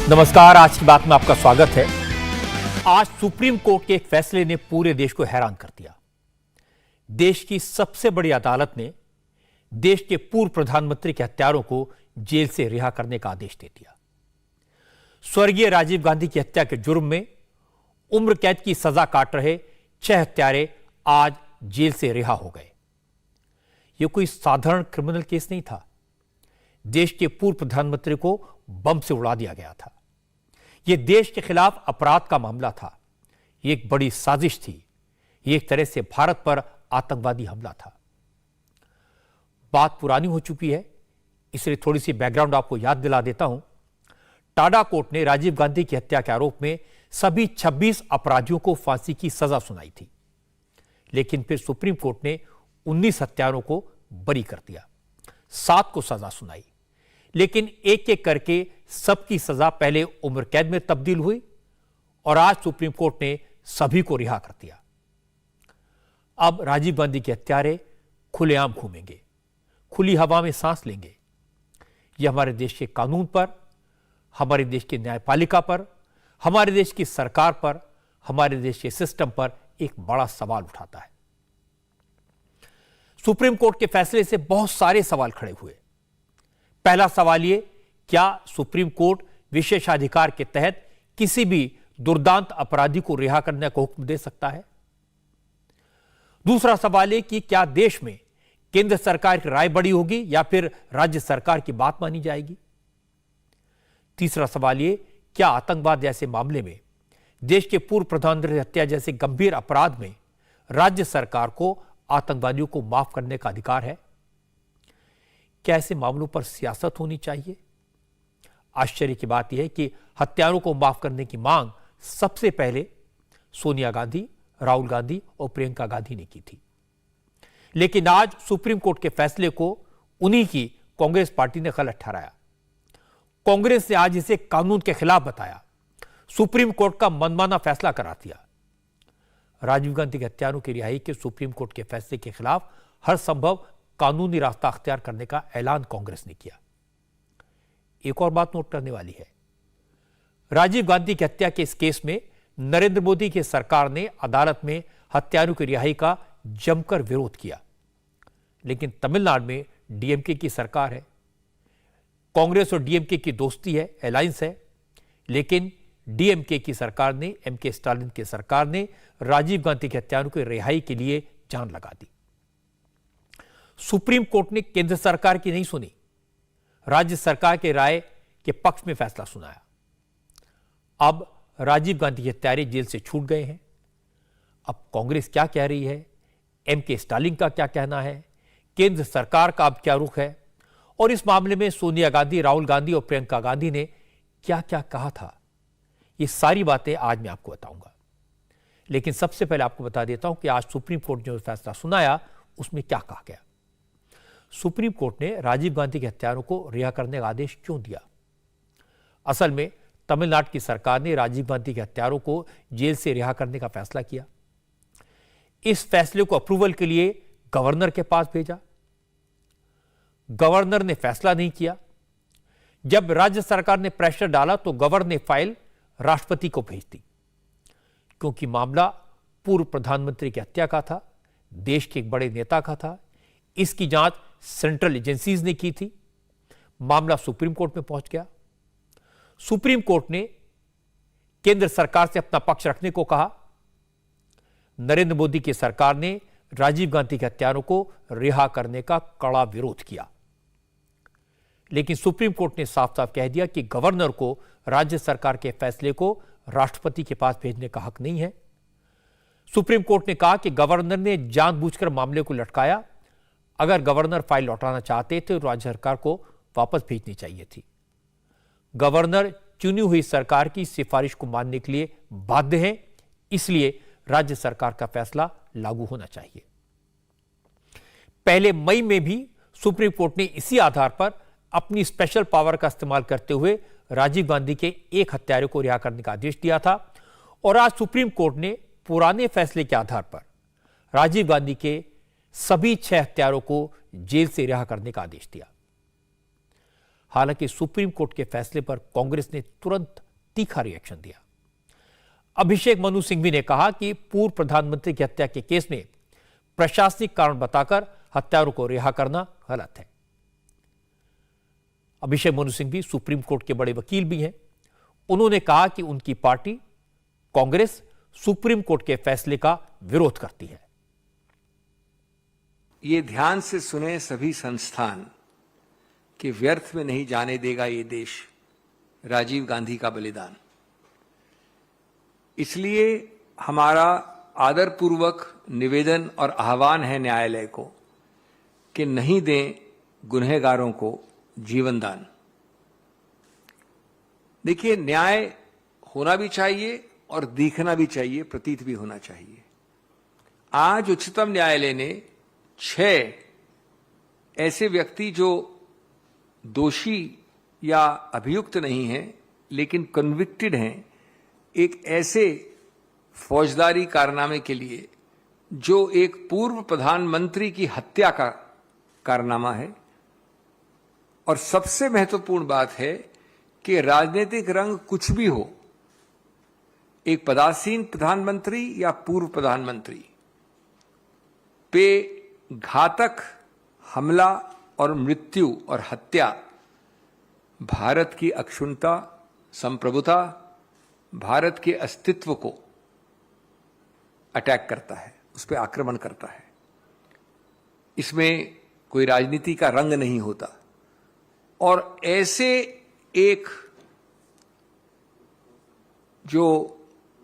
नमस्कार, आज की बात में आपका स्वागत है। आज सुप्रीम कोर्ट के एक फैसले ने पूरे देश को हैरान कर दिया। देश की सबसे बड़ी अदालत ने देश के पूर्व प्रधानमंत्री के हत्यारों को जेल से रिहा करने का आदेश दे दिया। स्वर्गीय राजीव गांधी की हत्या के जुर्म में उम्र कैद की सजा काट रहे 6 हत्यारे आज जेल से रिहा हो गए। यह कोई साधारण क्रिमिनल केस नहीं था। देश के पूर्व प्रधानमंत्री को बम से उड़ा दिया गया था। यह देश के खिलाफ अपराध का मामला था। यह एक बड़ी साजिश थी। यह एक तरह से भारत पर आतंकवादी हमला था। बात पुरानी हो चुकी है, इसलिए थोड़ी सी बैकग्राउंड आपको याद दिला देता हूं। टाडा कोर्ट ने राजीव गांधी की हत्या के आरोप में सभी 26 अपराधियों को फांसी की सजा सुनाई थी, लेकिन फिर सुप्रीम कोर्ट ने 19 हत्यारों को बरी कर दिया, 7 को सजा सुनाई। लेकिन एक एक करके सबकी सजा पहले उम्र कैद में तब्दील हुई और आज सुप्रीम कोर्ट ने सभी को रिहा कर दिया। अब राजीव गांधी के हत्यारे खुलेआम घूमेंगे, खुली हवा में सांस लेंगे। यह हमारे देश के कानून पर, हमारे देश की न्यायपालिका पर, हमारे देश की सरकार पर, हमारे देश के सिस्टम पर एक बड़ा सवाल उठाता है। सुप्रीम कोर्ट के फैसले से बहुत सारे सवाल खड़े हुए। पहला सवाल यह, क्या सुप्रीम कोर्ट विशेषाधिकार के तहत किसी भी दुर्दांत अपराधी को रिहा करने का हुक्म दे सकता है? दूसरा सवाल यह कि क्या देश में केंद्र सरकार की राय बड़ी होगी या फिर राज्य सरकार की बात मानी जाएगी? तीसरा सवाल यह, क्या आतंकवाद जैसे मामले में, देश के पूर्व प्रधानमंत्री हत्या जैसे गंभीर अपराध में राज्य सरकार को आतंकवादियों को माफ करने का अधिकार है? क्या ऐसे मामलों पर सियासत होनी चाहिए? आश्चर्य की बात यह है कि हत्यारों को माफ करने की मांग सबसे पहले सोनिया गांधी, राहुल गांधी और प्रियंका गांधी ने की थी। लेकिन आज सुप्रीम कोर्ट के फैसले को उन्हीं की कांग्रेस पार्टी ने गलत ठहराया। कांग्रेस ने आज इसे कानून के खिलाफ बताया, सुप्रीम कोर्ट का मनमाना फैसला करार दिया। राजीव गांधी के हत्यारों की रिहाई के सुप्रीम कोर्ट के फैसले के खिलाफ हर संभव कानूनी रास्ता अख्तियार करने का ऐलान कांग्रेस ने किया। एक और बात नोट करने वाली है, राजीव गांधी की हत्या के इस केस में नरेंद्र मोदी की सरकार ने अदालत में हत्यारों की रिहाई का जमकर विरोध किया। लेकिन तमिलनाडु में डीएमके की सरकार है, कांग्रेस और डीएमके की दोस्ती है, अलायंस है। लेकिन डीएमके की सरकार ने, एमके स्टालिन की सरकार ने राजीव गांधी के हत्यारों की रिहाई के लिए जान लगा दी। सुप्रीम कोर्ट ने केंद्र सरकार की नहीं सुनी, राज्य सरकार के राय के पक्ष में फैसला सुनाया। अब राजीव गांधी के हत्यारे जेल से छूट गए हैं। अब कांग्रेस क्या कह रही है, एमके स्टालिन का क्या कहना है, केंद्र सरकार का अब क्या रुख है, और इस मामले में सोनिया गांधी, राहुल गांधी और प्रियंका गांधी ने क्या क्या कहा था, ये सारी बातें आज मैं आपको बताऊंगा। लेकिन सबसे पहले आपको बता देता हूं कि आज सुप्रीम कोर्ट ने जो फैसला सुनाया उसमें क्या कहा गया। सुप्रीम कोर्ट ने राजीव गांधी के हत्यारों को रिहा करने का आदेश क्यों दिया? असल में तमिलनाडु की सरकार ने राजीव गांधी के हत्यारों को जेल से रिहा करने का फैसला किया। इस फैसले को अप्रूवल के लिए गवर्नर के पास भेजा। गवर्नर ने फैसला नहीं किया। जब राज्य सरकार ने प्रेशर डाला तो गवर्नर ने फाइल राष्ट्रपति को भेज दी, क्योंकि मामला पूर्व प्रधानमंत्री की हत्या का था, देश के एक बड़े नेता का था। इसकी जांच सेंट्रल एजेंसीज ने की थी। मामला सुप्रीम कोर्ट में पहुंच गया। सुप्रीम कोर्ट ने केंद्र सरकार से अपना पक्ष रखने को कहा। नरेंद्र मोदी की सरकार ने राजीव गांधी के हत्यारों को रिहा करने का कड़ा विरोध किया। लेकिन सुप्रीम कोर्ट ने साफ साफ कह दिया कि गवर्नर को राज्य सरकार के फैसले को राष्ट्रपति के पास भेजने का हक नहीं है। सुप्रीम कोर्ट ने कहा कि गवर्नर ने जानबूझकर मामले को लटकाया। अगर गवर्नर फाइल लौटाना चाहते थे तो राज्य सरकार को वापस भेजनी चाहिए थी। गवर्नर चुनी हुई सरकार की सिफारिश को मानने के लिए बाध्य हैं, इसलिए राज्य सरकार का फैसला लागू होना चाहिए। पहले मई में भी सुप्रीम कोर्ट ने इसी आधार पर अपनी स्पेशल पावर का इस्तेमाल करते हुए राजीव गांधी के एक हत्यारे को रिहा करने का आदेश दिया था। और आज सुप्रीम कोर्ट ने पुराने फैसले के आधार पर राजीव गांधी के सभी 6 हत्यारों को जेल से रिहा करने का आदेश दिया। हालांकि सुप्रीम कोर्ट के फैसले पर कांग्रेस ने तुरंत तीखा रिएक्शन दिया। अभिषेक मनु सिंघवी ने कहा कि पूर्व प्रधानमंत्री की हत्या के केस में प्रशासनिक कारण बताकर हत्यारों को रिहा करना गलत है। अभिषेक मनु सिंघवी सुप्रीम कोर्ट के बड़े वकील भी हैं। उन्होंने कहा कि उनकी पार्टी कांग्रेस सुप्रीम कोर्ट के फैसले का विरोध करती है। ये ध्यान से सुने सभी संस्थान कि व्यर्थ में नहीं जाने देगा ये देश राजीव गांधी का बलिदान। इसलिए हमारा आदरपूर्वक निवेदन और आह्वान है न्यायालय को कि नहीं दें गुनहगारों को जीवन दान। देखिए, न्याय होना भी चाहिए और दिखना भी चाहिए, प्रतीत भी होना चाहिए। आज उच्चतम न्यायालय ने 6 ऐसे व्यक्ति जो दोषी या अभियुक्त नहीं हैं लेकिन कन्विक्टेड हैं, एक ऐसे फौजदारी कारनामे के लिए जो एक पूर्व प्रधानमंत्री की हत्या का कारनामा है। और सबसे महत्वपूर्ण बात है कि राजनीतिक रंग कुछ भी हो, एक पदासीन प्रधानमंत्री या पूर्व प्रधानमंत्री पे घातक हमला और मृत्यु और हत्या भारत की अक्षुण्णता, संप्रभुता, भारत के अस्तित्व को अटैक करता है, उस पर आक्रमण करता है। इसमें कोई राजनीति का रंग नहीं होता। और ऐसे एक जो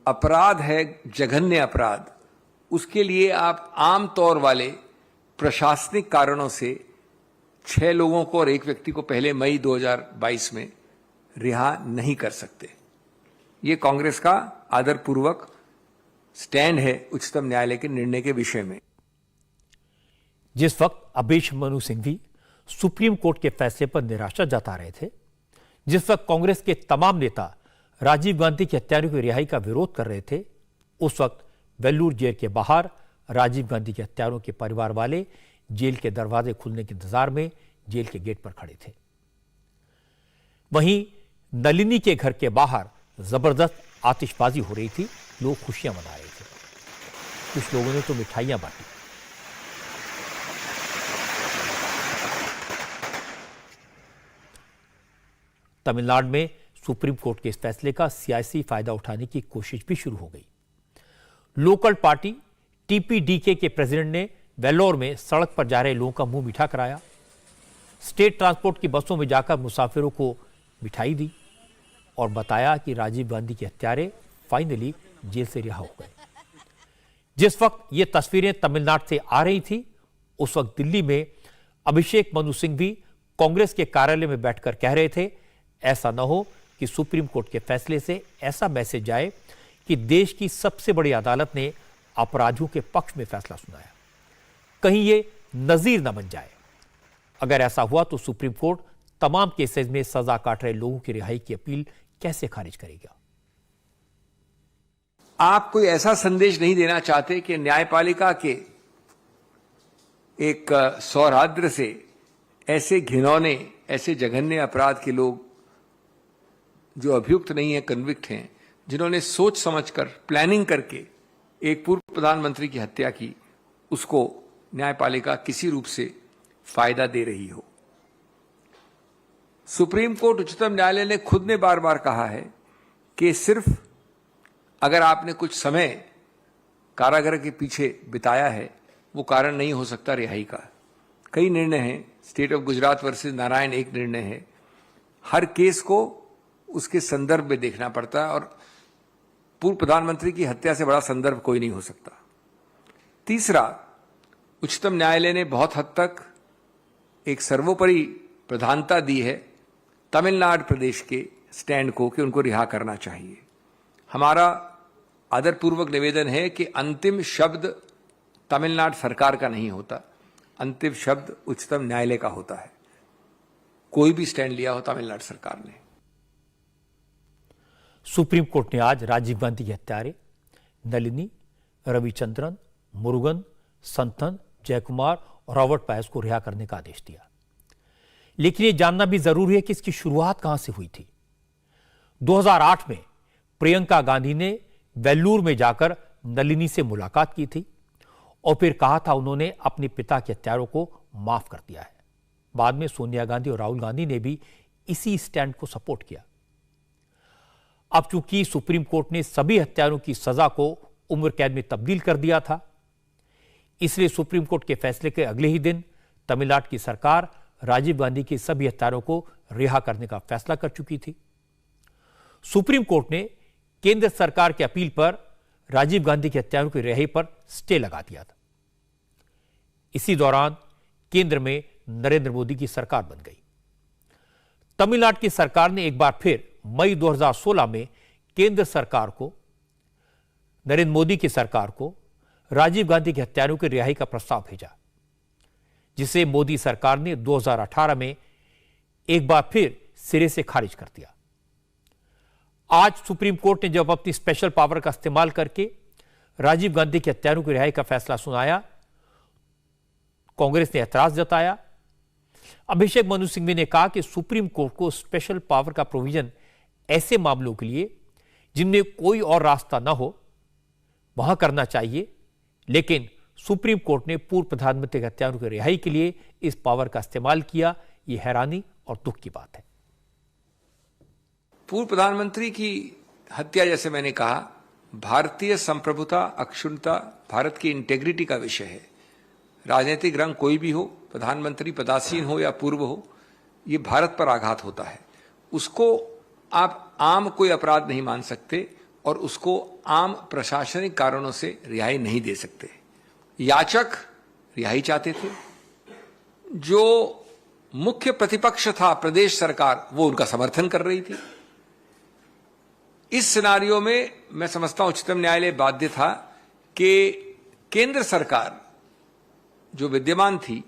अपराध है, जघन्य अपराध, उसके लिए आप आम तौर वाले प्रशासनिक कारणों से 6 लोगों को और एक व्यक्ति को पहले मई 2022 में रिहा नहीं कर सकते। ये कांग्रेस का आदरपूर्वक स्टैंड है उच्चतम न्यायालय के निर्णय के विषय में। जिस वक्त अभिषेक मनु सिंघवी सुप्रीम कोर्ट के फैसले पर निराशा जता रहे थे, जिस वक्त कांग्रेस के तमाम नेता राजीव गांधी की हत्यारों की रिहाई का विरोध कर रहे थे, उस वक्त वेल्लूर जेल के बाहर राजीव गांधी के हत्यारों के परिवार वाले जेल के दरवाजे खुलने के इंतजार में जेल के गेट पर खड़े थे। वहीं नलिनी के घर के बाहर जबरदस्त आतिशबाजी हो रही थी, लोग खुशियां मना रहे थे। कुछ लोगों ने तो मिठाइयां बांटी। तमिलनाडु में सुप्रीम कोर्ट के इस फैसले का सियासी फायदा उठाने की कोशिश भी शुरू हो गई। लोकल पार्टी टीपीडीके के प्रेसिडेंट ने वेल्लोर में सड़क पर जा रहे लोगों का मुंह मीठा कराया। स्टेट ट्रांसपोर्ट की बसों में जाकर मुसाफिरों को मिठाई दी और बताया कि राजीव गांधी के हत्यारे फाइनली जेल से रिहा हो गए। जिस वक्त ये तस्वीरें तमिलनाडु से आ रही थी, उस वक्त दिल्ली में अभिषेक मनु सिंघवी कांग्रेस के कार्यालय में बैठकर कह रहे थे, ऐसा न हो कि सुप्रीम कोर्ट के फैसले से ऐसा मैसेज आए कि देश की सबसे बड़ी अदालत ने अपराधियों के पक्ष में फैसला सुनाया, कहीं ये नजीर न बन जाए। अगर ऐसा हुआ तो सुप्रीम कोर्ट तमाम केसेस में सजा काट रहे लोगों की रिहाई की अपील कैसे खारिज करेगा? आप कोई ऐसा संदेश नहीं देना चाहते कि न्यायपालिका के एक सौराद्र से ऐसे घिनौने, ऐसे जघन्य अपराध के लोग जो अभियुक्त नहीं है, कन्विक्ट हैं, जिन्होंने सोच समझकर प्लानिंग करके एक पूर्व प्रधानमंत्री की हत्या की, उसको न्यायपालिका किसी रूप से फायदा दे रही हो। सुप्रीम कोर्ट, उच्चतम न्यायालय ने खुद ने बार बार कहा है कि सिर्फ अगर आपने कुछ समय कारागार के पीछे बिताया है, वो कारण नहीं हो सकता रिहाई का। कई निर्णय हैं, state of Gujarat versus Narayan एक निर्णय है। हर केस को उसके संदर्भ में देखना पड़ता है और पूर्व प्रधानमंत्री की हत्या से बड़ा संदर्भ कोई नहीं हो सकता। तीसरा, उच्चतम न्यायालय ने बहुत हद तक एक सर्वोपरि प्रधानता दी है तमिलनाडु प्रदेश के स्टैंड को कि उनको रिहा करना चाहिए। हमारा आदरपूर्वक निवेदन है कि अंतिम शब्द तमिलनाडु सरकार का नहीं होता, अंतिम शब्द उच्चतम न्यायालय का होता है। कोई भी स्टैंड लिया हो तमिलनाडु सरकार ने। सुप्रीम कोर्ट ने आज राजीव गांधी के हत्यारे नलिनी, रविचंद्रन, मुरुगन, संथन, जयकुमार और रॉबर्ट पायस को रिहा करने का आदेश दिया। लेकिन यह जानना भी जरूरी है कि इसकी शुरुआत कहां से हुई थी। 2008 में प्रियंका गांधी ने वेल्लूर में जाकर नलिनी से मुलाकात की थी और फिर कहा था उन्होंने अपने पिता के हत्यारों को माफ कर दिया है। बाद में सोनिया गांधी और राहुल गांधी ने भी इसी स्टैंड को सपोर्ट किया। अब चूंकि सुप्रीम कोर्ट ने सभी हत्यारों की सजा को उम्र कैद में तब्दील कर दिया था, इसलिए सुप्रीम कोर्ट के फैसले के अगले ही दिन तमिलनाडु की सरकार राजीव गांधी के सभी हत्यारों को रिहा करने का फैसला कर चुकी थी। सुप्रीम कोर्ट ने केंद्र सरकार की अपील पर राजीव गांधी के हत्यारों की रिहाई पर स्टे लगा दिया था। इसी दौरान केंद्र में नरेंद्र मोदी की सरकार बन गई। तमिलनाडु की सरकार ने एक बार फिर मई 2016 में केंद्र सरकार को, नरेंद्र मोदी की सरकार को राजीव गांधी के हत्यारों की रिहाई का प्रस्ताव भेजा, जिसे मोदी सरकार ने 2018 में एक बार फिर सिरे से खारिज कर दिया। आज सुप्रीम कोर्ट ने जब अपनी स्पेशल पावर का इस्तेमाल करके राजीव गांधी के हत्यारों की रिहाई का फैसला सुनाया, कांग्रेस ने ऐतराज जताया। अभिषेक मनु सिंघवी ने कहा कि सुप्रीम कोर्ट को स्पेशल पावर का प्रोविजन ऐसे मामलों के लिए जिनमें कोई और रास्ता न हो वहां करना चाहिए, लेकिन सुप्रीम कोर्ट ने पूर्व प्रधानमंत्री के हत्यारों की रिहाई के लिए इस पावर का इस्तेमाल किया। यह हैरानी और दुख की बात है। पूर्व प्रधानमंत्री की हत्या, जैसे मैंने कहा, भारतीय संप्रभुता, अक्षुण्णता, भारत की इंटेग्रिटी का विषय है। राजनीतिक रंग कोई भी हो, प्रधानमंत्री पदासीन हो या पूर्व हो, ये भारत पर आघात होता है। उसको आप आम कोई अपराध नहीं मान सकते और उसको आम प्रशासनिक कारणों से रिहाई नहीं दे सकते। याचक रिहाई चाहते थे, जो मुख्य प्रतिपक्ष था प्रदेश सरकार, वो उनका समर्थन कर रही थी। इस सिनारियो में मैं समझता हूं उच्चतम न्यायालय बाध्य था कि केंद्र सरकार जो विद्यमान थी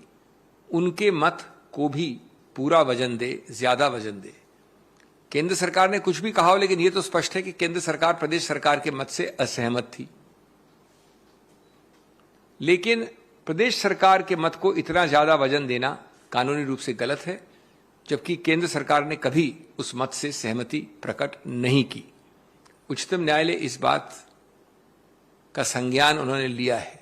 उनके मत को भी पूरा वजन दे, ज्यादा वजन दे। केंद्र सरकार ने कुछ भी कहा हो, लेकिन यह तो स्पष्ट है कि केंद्र सरकार प्रदेश सरकार के मत से असहमत थी। लेकिन प्रदेश सरकार के मत को इतना ज्यादा वजन देना कानूनी रूप से गलत है, जबकि केंद्र सरकार ने कभी उस मत से सहमति प्रकट नहीं की। उच्चतम न्यायालय इस बात का संज्ञान उन्होंने लिया है।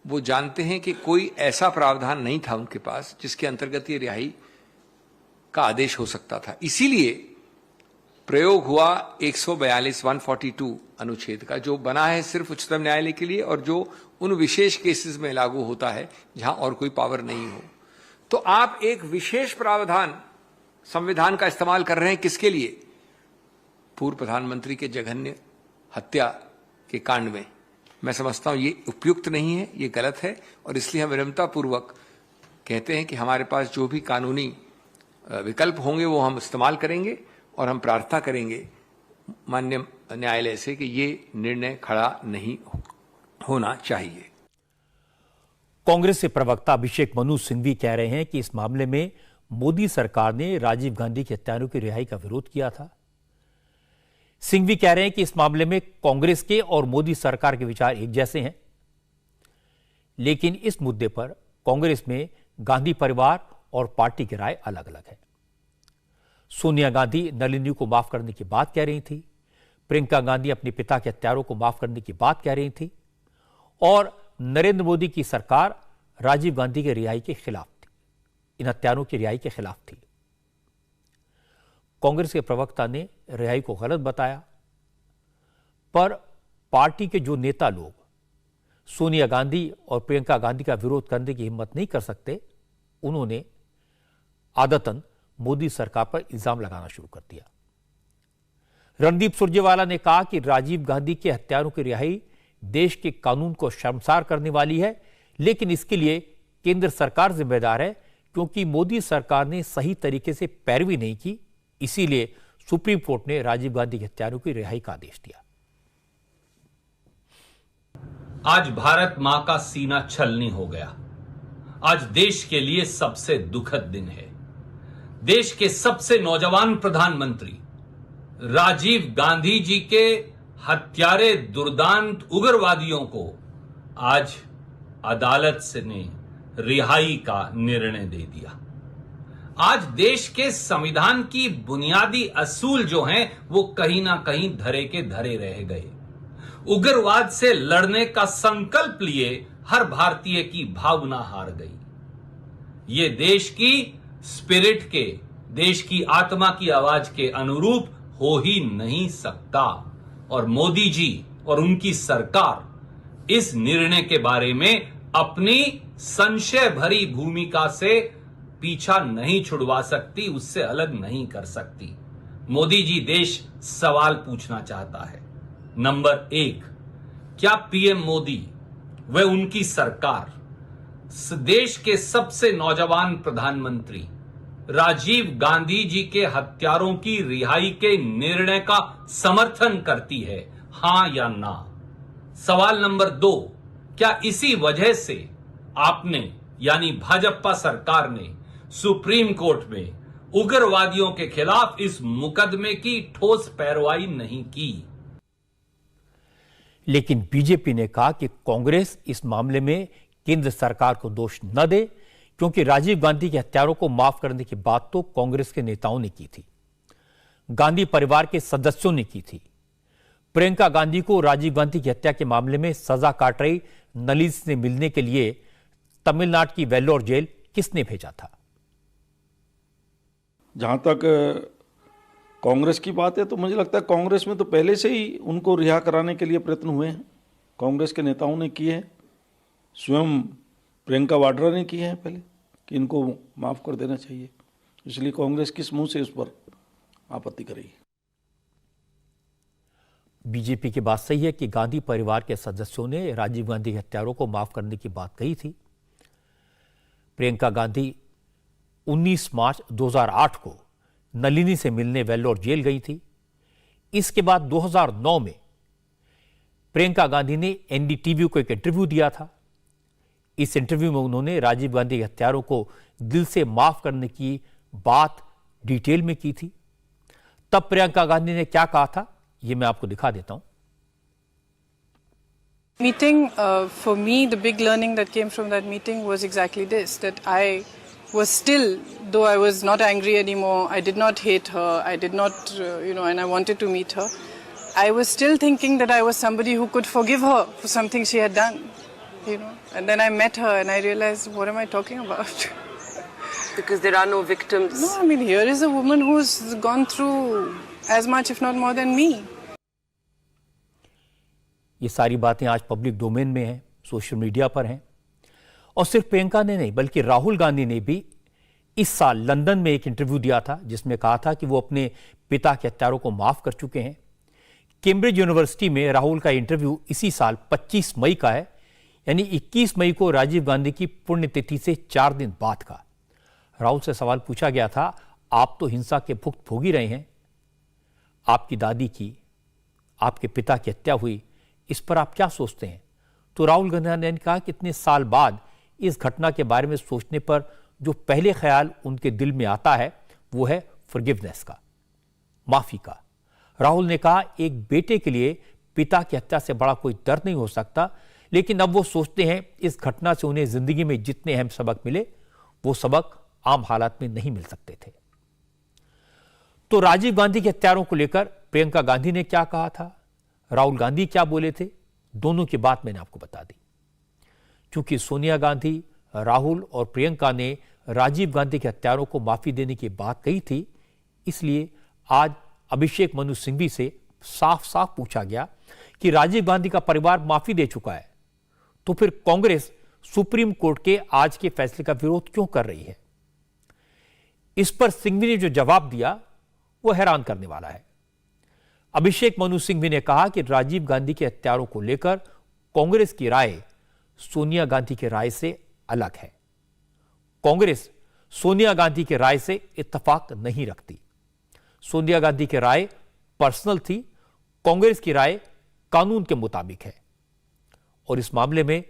वो जानते हैं कि कोई ऐसा प्रावधान नहीं था उनके पास जिसके अंतर्गत ये रिहाई का आदेश हो सकता था। इसीलिए प्रयोग हुआ 142 अनुच्छेद का, जो बना है सिर्फ उच्चतम न्यायालय के लिए और जो उन विशेष केसेस में लागू होता है जहां और कोई पावर नहीं हो। तो आप एक विशेष प्रावधान संविधान का इस्तेमाल कर रहे हैं, किसके लिए? पूर्व प्रधानमंत्री के जघन्य हत्या के कांड में। मैं समझता हूं ये उपयुक्त नहीं है, ये गलत है, और इसलिए हम विनम्रतापूर्वक कहते हैं कि हमारे पास जो भी कानूनी विकल्प होंगे वो हम इस्तेमाल करेंगे, और हम प्रार्थना करेंगे माननीय न्यायालय से कि ये निर्णय खड़ा नहीं होना चाहिए। कांग्रेस के प्रवक्ता अभिषेक मनु सिंघवी कह रहे हैं कि इस मामले में मोदी सरकार ने राजीव गांधी के हत्यारों की रिहाई का विरोध किया था। सिंघवी कह रहे हैं कि इस मामले में कांग्रेस के और मोदी सरकार के विचार एक जैसे हैं, लेकिन इस मुद्दे पर कांग्रेस में गांधी परिवार और पार्टी की राय अलग अलग है। सोनिया गांधी नलिनी को माफ करने की बात कह रही थी, प्रियंका गांधी अपने पिता के हत्यारों को माफ करने की बात कह रही थी, और नरेंद्र मोदी की सरकार राजीव गांधी के रिहाई के खिलाफ थी, इन हत्यारों की रिहाई के खिलाफ थी। कांग्रेस के प्रवक्ता ने रिहाई को गलत बताया, पर पार्टी के जो नेता लोग सोनिया गांधी और प्रियंका गांधी का विरोध करने की हिम्मत नहीं कर सकते, उन्होंने आदतन मोदी सरकार पर इल्जाम लगाना शुरू कर दिया। रणदीप सुरजेवाला ने कहा कि राजीव गांधी के हत्यारों की रिहाई देश के कानून को शर्मसार करने वाली है, लेकिन इसके लिए केंद्र सरकार जिम्मेदार है, क्योंकि मोदी सरकार ने सही तरीके से पैरवी नहीं की, इसीलिए सुप्रीम कोर्ट ने राजीव गांधी के हत्यारों की रिहाई का आदेश दिया। आज भारत मां का सीना छलनी हो गया। आज देश के लिए सबसे दुखद दिन है। देश के सबसे नौजवान प्रधानमंत्री राजीव गांधी जी के हत्यारे दुर्दांत उग्रवादियों को आज अदालत से ने रिहाई का निर्णय दे दिया। आज देश के संविधान की बुनियादी असूल जो हैं वो कहीं ना कहीं धरे के धरे रह गए। उग्रवाद से लड़ने का संकल्प लिए हर भारतीय की भावना हार गई। ये देश की स्पिरिट के, देश की आत्मा की आवाज के अनुरूप हो ही नहीं सकता। और मोदी जी और उनकी सरकार इस निर्णय के बारे में अपनी संशय भरी भूमिका से पीछा नहीं छुड़वा सकती, उससे अलग नहीं कर सकती। मोदी जी देश सवाल पूछना चाहता है। नंबर 1, क्या पीएम मोदी व उनकी सरकार देश के सबसे नौजवान प्रधानमंत्री राजीव गांधी जी के हत्यारों की रिहाई के निर्णय का समर्थन करती है, हां या ना? सवाल नंबर 2, क्या इसी वजह से आपने यानी भाजपा सरकार ने सुप्रीम कोर्ट में उग्रवादियों के खिलाफ इस मुकदमे की ठोस पैरवाई नहीं की? लेकिन बीजेपी ने कहा कि कांग्रेस इस मामले में केंद्र सरकार को दोष न दे, क्योंकि राजीव गांधी के हत्यारों को माफ करने की बात तो कांग्रेस के नेताओं ने की थी, गांधी परिवार के सदस्यों ने की थी। प्रियंका गांधी को राजीव गांधी की हत्या के मामले में सजा काट रही नलिनी से मिलने के लिए तमिलनाडु की वेल्लोर जेल किसने भेजा था? जहाँ तक कांग्रेस की बात है तो मुझे लगता है कांग्रेस में तो पहले से ही उनको रिहा कराने के लिए प्रयत्न हुए हैं। कांग्रेस के नेताओं ने किए हैं, स्वयं प्रियंका वाड्रा ने किए हैं पहले कि इनको माफ़ कर देना चाहिए। इसलिए कांग्रेस किस मुंह से इस पर आपत्ति करेगी? बीजेपी की बात सही है कि गांधी परिवार के सदस्यों ने राजीव गांधी के हत्यारों को माफ करने की बात कही थी। प्रियंका गांधी 19 मार्च 2008 को नलिनी से मिलने वेल्लोर जेल गई थी। इसके बाद 2009 में प्रियंका गांधी ने एनडीटीवी को एक इंटरव्यू दिया था। इस इंटरव्यू में उन्होंने राजीव गांधी के हत्यारों को दिल से माफ करने की बात डिटेल में की थी। तब प्रियंका गांधी ने क्या कहा था, ये मैं आपको दिखा देता हूं। Meeting, for me, the big learning that came from that meeting was exactly this, that I was still, though I was not angry anymore, I did not hate her, I did not, and I wanted to meet her, I was still thinking that I was somebody who could forgive her for something she had done, And then I met her and I realized, what am I talking about? Because there are no victims. No, I mean, here is a woman who's gone through as much, if not more than me. ये सारी बातें आज public domain में हैं, social media पर हैं। और सिर्फ प्रियंका ने नहीं, बल्कि राहुल गांधी ने भी इस साल लंदन में एक इंटरव्यू दिया था, जिसमें कहा था कि वो अपने पिता के हत्यारों को माफ कर चुके हैं। कैम्ब्रिज यूनिवर्सिटी में राहुल का इंटरव्यू इसी साल 25 मई का है, यानी 21 मई को राजीव गांधी की पुण्यतिथि से 4 दिन बाद का। राहुल से सवाल पूछा गया था, आप तो हिंसा के भुगतभोगी रहे हैं, आपकी दादी की, आपके पिता की हत्या हुई, इस पर आप क्या सोचते हैं? तो राहुल गांधी ने कहा कि इतने साल बाद इस घटना के बारे में सोचने पर जो पहले ख्याल उनके दिल में आता है वो है फॉरगिवनेस का, माफी का। राहुल ने कहा, एक बेटे के लिए पिता की हत्या से बड़ा कोई दर्द नहीं हो सकता, लेकिन अब वो सोचते हैं इस घटना से उन्हें जिंदगी में जितने अहम सबक मिले वो सबक आम हालात में नहीं मिल सकते थे। तो राजीव गांधी के हत्यारों को लेकर प्रियंका गांधी ने क्या कहा था, राहुल गांधी क्या बोले थे, दोनों की बात मैंने आपको बता दी। क्योंकि सोनिया गांधी, राहुल और प्रियंका ने राजीव गांधी के हत्यारों को माफी देने की बात कही थी, इसलिए आज अभिषेक मनु सिंघवी से साफ साफ पूछा गया कि राजीव गांधी का परिवार माफी दे चुका है, तो फिर कांग्रेस सुप्रीम कोर्ट के आज के फैसले का विरोध क्यों कर रही है? इस पर सिंघवी ने जो जवाब दिया वो हैरान करने वाला है। अभिषेक मनु सिंघवी ने कहा कि राजीव गांधी के हत्यारों को लेकर कांग्रेस की राय सोनिया गांधी की राय से अलग है। कांग्रेस सोनिया गांधी की राय से इत्तेफाक नहीं रखती। सोनिया गांधी की राय पर्सनल थी, कांग्रेस की राय कानून के मुताबिक है। और इस मामले में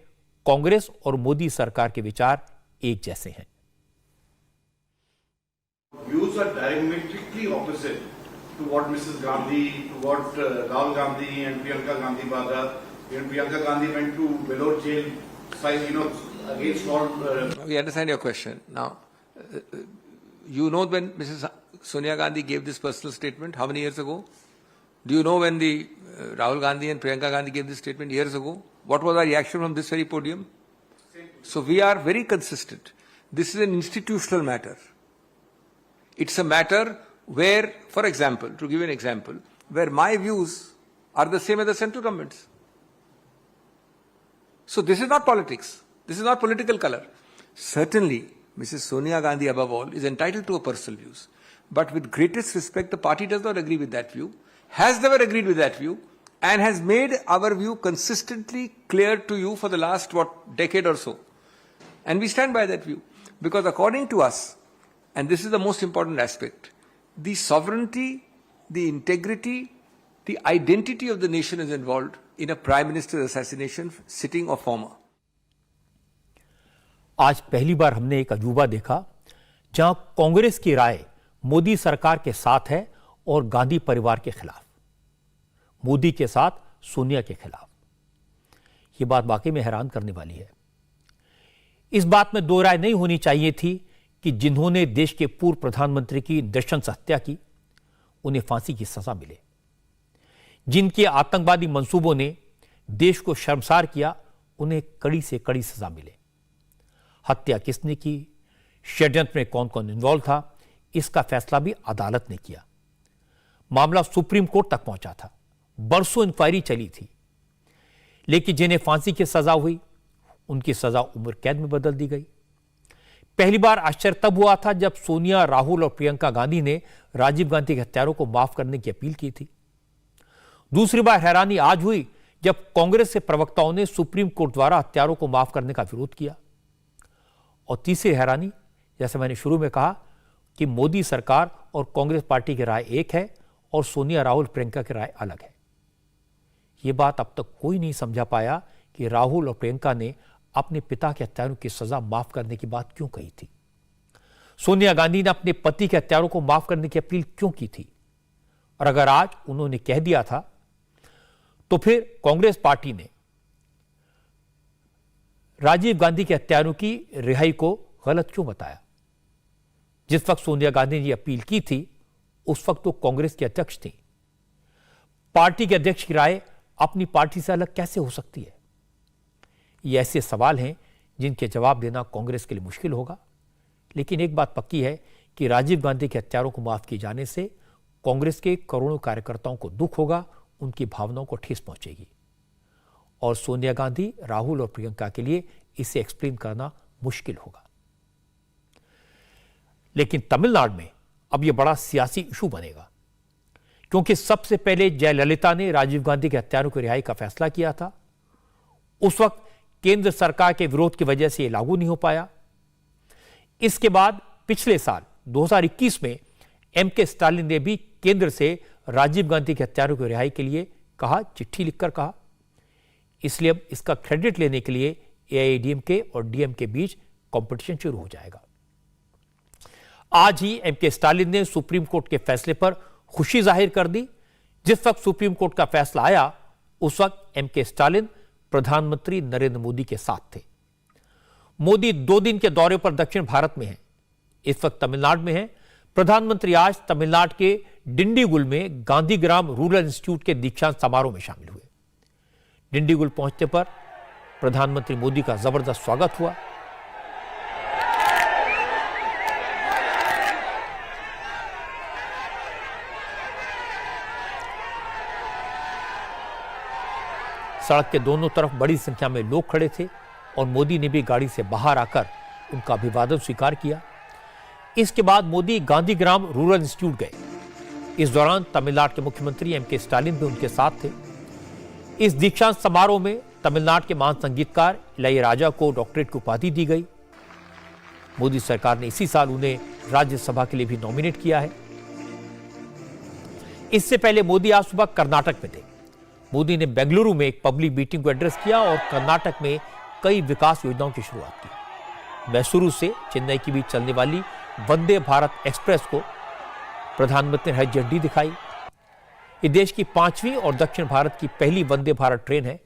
कांग्रेस और मोदी सरकार के विचार एक जैसे हैं। Views are diametrically opposite to what Mrs. Gandhi, to what Rahul Gandhi and Priyanka Gandhi Vadra. When Priyanka Gandhi went to Vellore jail, against all. We understand your question. Now, you know when Mrs. Sonia Gandhi gave this personal statement, how many years ago? Do you know when the Rahul Gandhi and Priyanka Gandhi gave this statement years ago? What was our reaction from this very podium? So we are very consistent. This is an institutional matter. It's a matter where, for example, to give you an example, where my views are the same as the central government's. So this is not politics. This is not political color. Certainly, Mrs. Sonia Gandhi, above all, is entitled to her personal views. But with greatest respect, the party does not agree with that view, has never agreed with that view, and has made our view consistently clear to you for the last, decade or so. And we stand by that view. Because according to us, and this is the most important aspect, the sovereignty, the integrity, the identity of the nation is involved in a prime minister's assassination, sitting or former. आज पहली बार हमने एक अजूबा देखा जहां कांग्रेस की राय मोदी सरकार के साथ है और गांधी परिवार के खिलाफ, मोदी के साथ सोनिया के खिलाफ। यह बात वाकई में हैरान करने वाली है। इस बात में दो राय नहीं होनी चाहिए थी कि जिन्होंने देश के पूर्व प्रधानमंत्री की नृशंस हत्या की, उन्हें फांसी की सजा मिले। जिनके आतंकवादी मंसूबों ने देश को शर्मसार किया, उन्हें कड़ी से कड़ी सजा मिले। हत्या किसने की, षड्यंत्र में कौन कौन इन्वॉल्व था, इसका फैसला भी अदालत ने किया। मामला सुप्रीम कोर्ट तक पहुंचा था, बरसों इंक्वायरी चली थी, लेकिन जिन्हें फांसी की सजा हुई, उनकी सजा उम्र कैद में बदल दी गई। पहली बार आश्चर्य तब हुआ था जब सोनिया, राहुल और प्रियंका गांधी ने राजीव गांधी के हत्यारों को माफ करने की अपील की थी। दूसरी बार हैरानी आज हुई जब कांग्रेस के प्रवक्ताओं ने सुप्रीम कोर्ट द्वारा हत्यारों को माफ करने का विरोध किया। और तीसरी हैरानी, जैसे मैंने शुरू में कहा, कि मोदी सरकार और कांग्रेस पार्टी की राय एक है और सोनिया, राहुल, प्रियंका की राय अलग है। यह बात अब तक कोई नहीं समझा पाया कि राहुल और प्रियंका ने अपने पिता के हत्यारों की सजा माफ करने की बात क्यों कही थी। सोनिया गांधी ने अपने पति के हत्यारों को माफ करने की अपील क्यों की थी। और अगर आज उन्होंने कह दिया था, तो फिर कांग्रेस पार्टी ने राजीव गांधी के हत्यारों की रिहाई को गलत क्यों बताया। जिस वक्त सोनिया गांधी ने अपील की थी, उस वक्त तो कांग्रेस के अध्यक्ष थी। पार्टी के अध्यक्ष की राय अपनी पार्टी से अलग कैसे हो सकती है। ये ऐसे सवाल हैं जिनके जवाब देना कांग्रेस के लिए मुश्किल होगा। लेकिन एक बात पक्की है कि राजीव गांधी के हत्यारों को माफ किए जाने से कांग्रेस के करोड़ों कार्यकर्ताओं को दुख होगा, उनकी भावनाओं को ठेस पहुंचेगी। और सोनिया गांधी, राहुल और प्रियंका के लिए इसे एक्सप्लेन करना मुश्किल होगा। लेकिन तमिलनाडु में अब यह बड़ा सियासी इशू बनेगा, क्योंकि सबसे पहले जयललिता ने राजीव गांधी के हत्यारों की रिहाई का फैसला किया था। उस वक्त केंद्र सरकार के विरोध की वजह से यह लागू नहीं हो पाया। इसके बाद पिछले साल 2021 में एमके स्टालिन ने भी केंद्र से राजीव गांधी के हत्यारों की रिहाई के लिए कहा, चिट्ठी लिखकर कहा। इसलिए अब इसका क्रेडिट लेने के लिए एआईएडीएमके और डीएमके बीच कंपटीशन शुरू हो जाएगा। आज ही एमके स्टालिन ने सुप्रीम कोर्ट के फैसले पर खुशी जाहिर कर दी। जिस वक्त सुप्रीम कोर्ट का फैसला आया, उस वक्त एमके स्टालिन प्रधानमंत्री नरेंद्र मोदी के साथ थे। मोदी 2 दिन के दौरे पर दक्षिण भारत में हैं। इस वक्त तमिलनाडु में हैं। प्रधानमंत्री आज तमिलनाडु के डिंडीगुल में गांधीग्राम रूरल इंस्टीट्यूट के दीक्षांत समारोह में शामिल हुए। डिंडीगुल पहुंचने पर प्रधानमंत्री मोदी का जबरदस्त स्वागत हुआ। सड़क के दोनों तरफ बड़ी संख्या में लोग खड़े थे और मोदी ने भी गाड़ी से बाहर आकर उनका अभिवादन स्वीकार किया। इसके बाद मोदी गांधीग्राम रूरल इंस्टीट्यूट गए। इस दौरान तमिलनाडु के मुख्यमंत्री एमके स्टालिन भी उनके साथ थे। इस दीक्षांत समारोह में तमिलनाडु के महान संगीतकार इलैयाराजा को डॉक्टरेट की उपाधि दी गई। मोदी सरकार ने इसी साल उन्हें राज्यसभा के लिए भी नॉमिनेट किया है। इससे पहले मोदी आज सुबह कर्नाटक में थे। मोदी ने बेंगलुरु में एक पब्लिक मीटिंग को एड्रेस किया और कर्नाटक में कई विकास योजनाओं की शुरुआत की। मैसूरू से चेन्नई के बीच चलने वाली वंदे भारत एक्सप्रेस को प्रधानमंत्री ने हरी झंडी दिखाई। ये देश की 5वीं और दक्षिण भारत की पहली वंदे भारत ट्रेन है।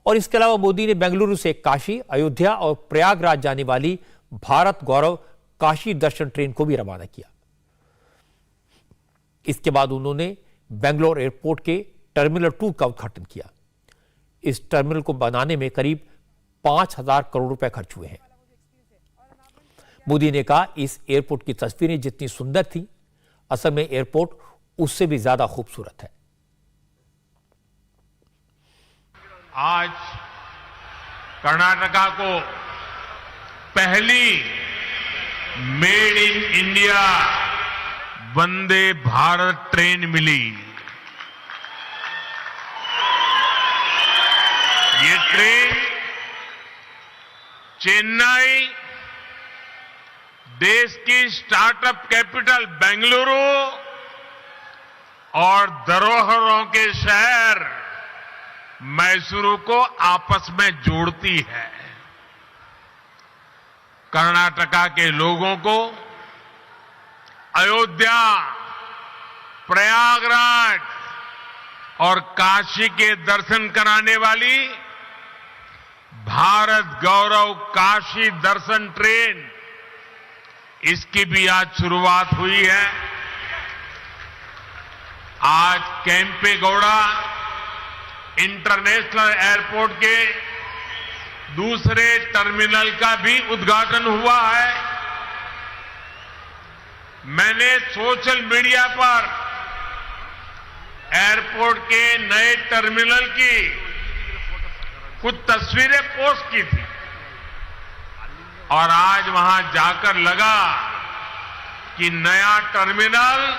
और इसके अलावा मोदी ने बेंगलुरु से काशी, अयोध्या और प्रयागराज जाने वाली भारत गौरव काशी दर्शन ट्रेन को भी रवाना किया। इसके बाद उन्होंने बेंगलोर एयरपोर्ट के टर्मिनल 2 का उद्घाटन किया। इस टर्मिनल को बनाने में करीब 5,000 करोड़ रुपए खर्च हुए हैं। मोदी ने कहा, इस एयरपोर्ट की तस्वीरें जितनी सुंदर थी, असल में एयरपोर्ट उससे भी ज्यादा खूबसूरत है। आज कर्नाटका को पहली made in India Vande Bharat train मिली। ये ट्रेन चेन्नई, देश की स्टार्टअप कैपिटल बेंगलुरु और धरोहरों के शहर मैसूरू को आपस में जोड़ती है। कर्नाटका के लोगों को अयोध्या, प्रयागराज और काशी के दर्शन कराने वाली भारत गौरव काशी दर्शन ट्रेन, इसकी भी आज शुरुआत हुई है। आज केम्पेगौड़ा इंटरनेशनल एयरपोर्ट के दूसरे टर्मिनल का भी उद्घाटन हुआ है। मैंने सोशल मीडिया पर एयरपोर्ट के नए टर्मिनल की कुछ तस्वीरें पोस्ट की थी और आज वहां जाकर लगा कि नया टर्मिनल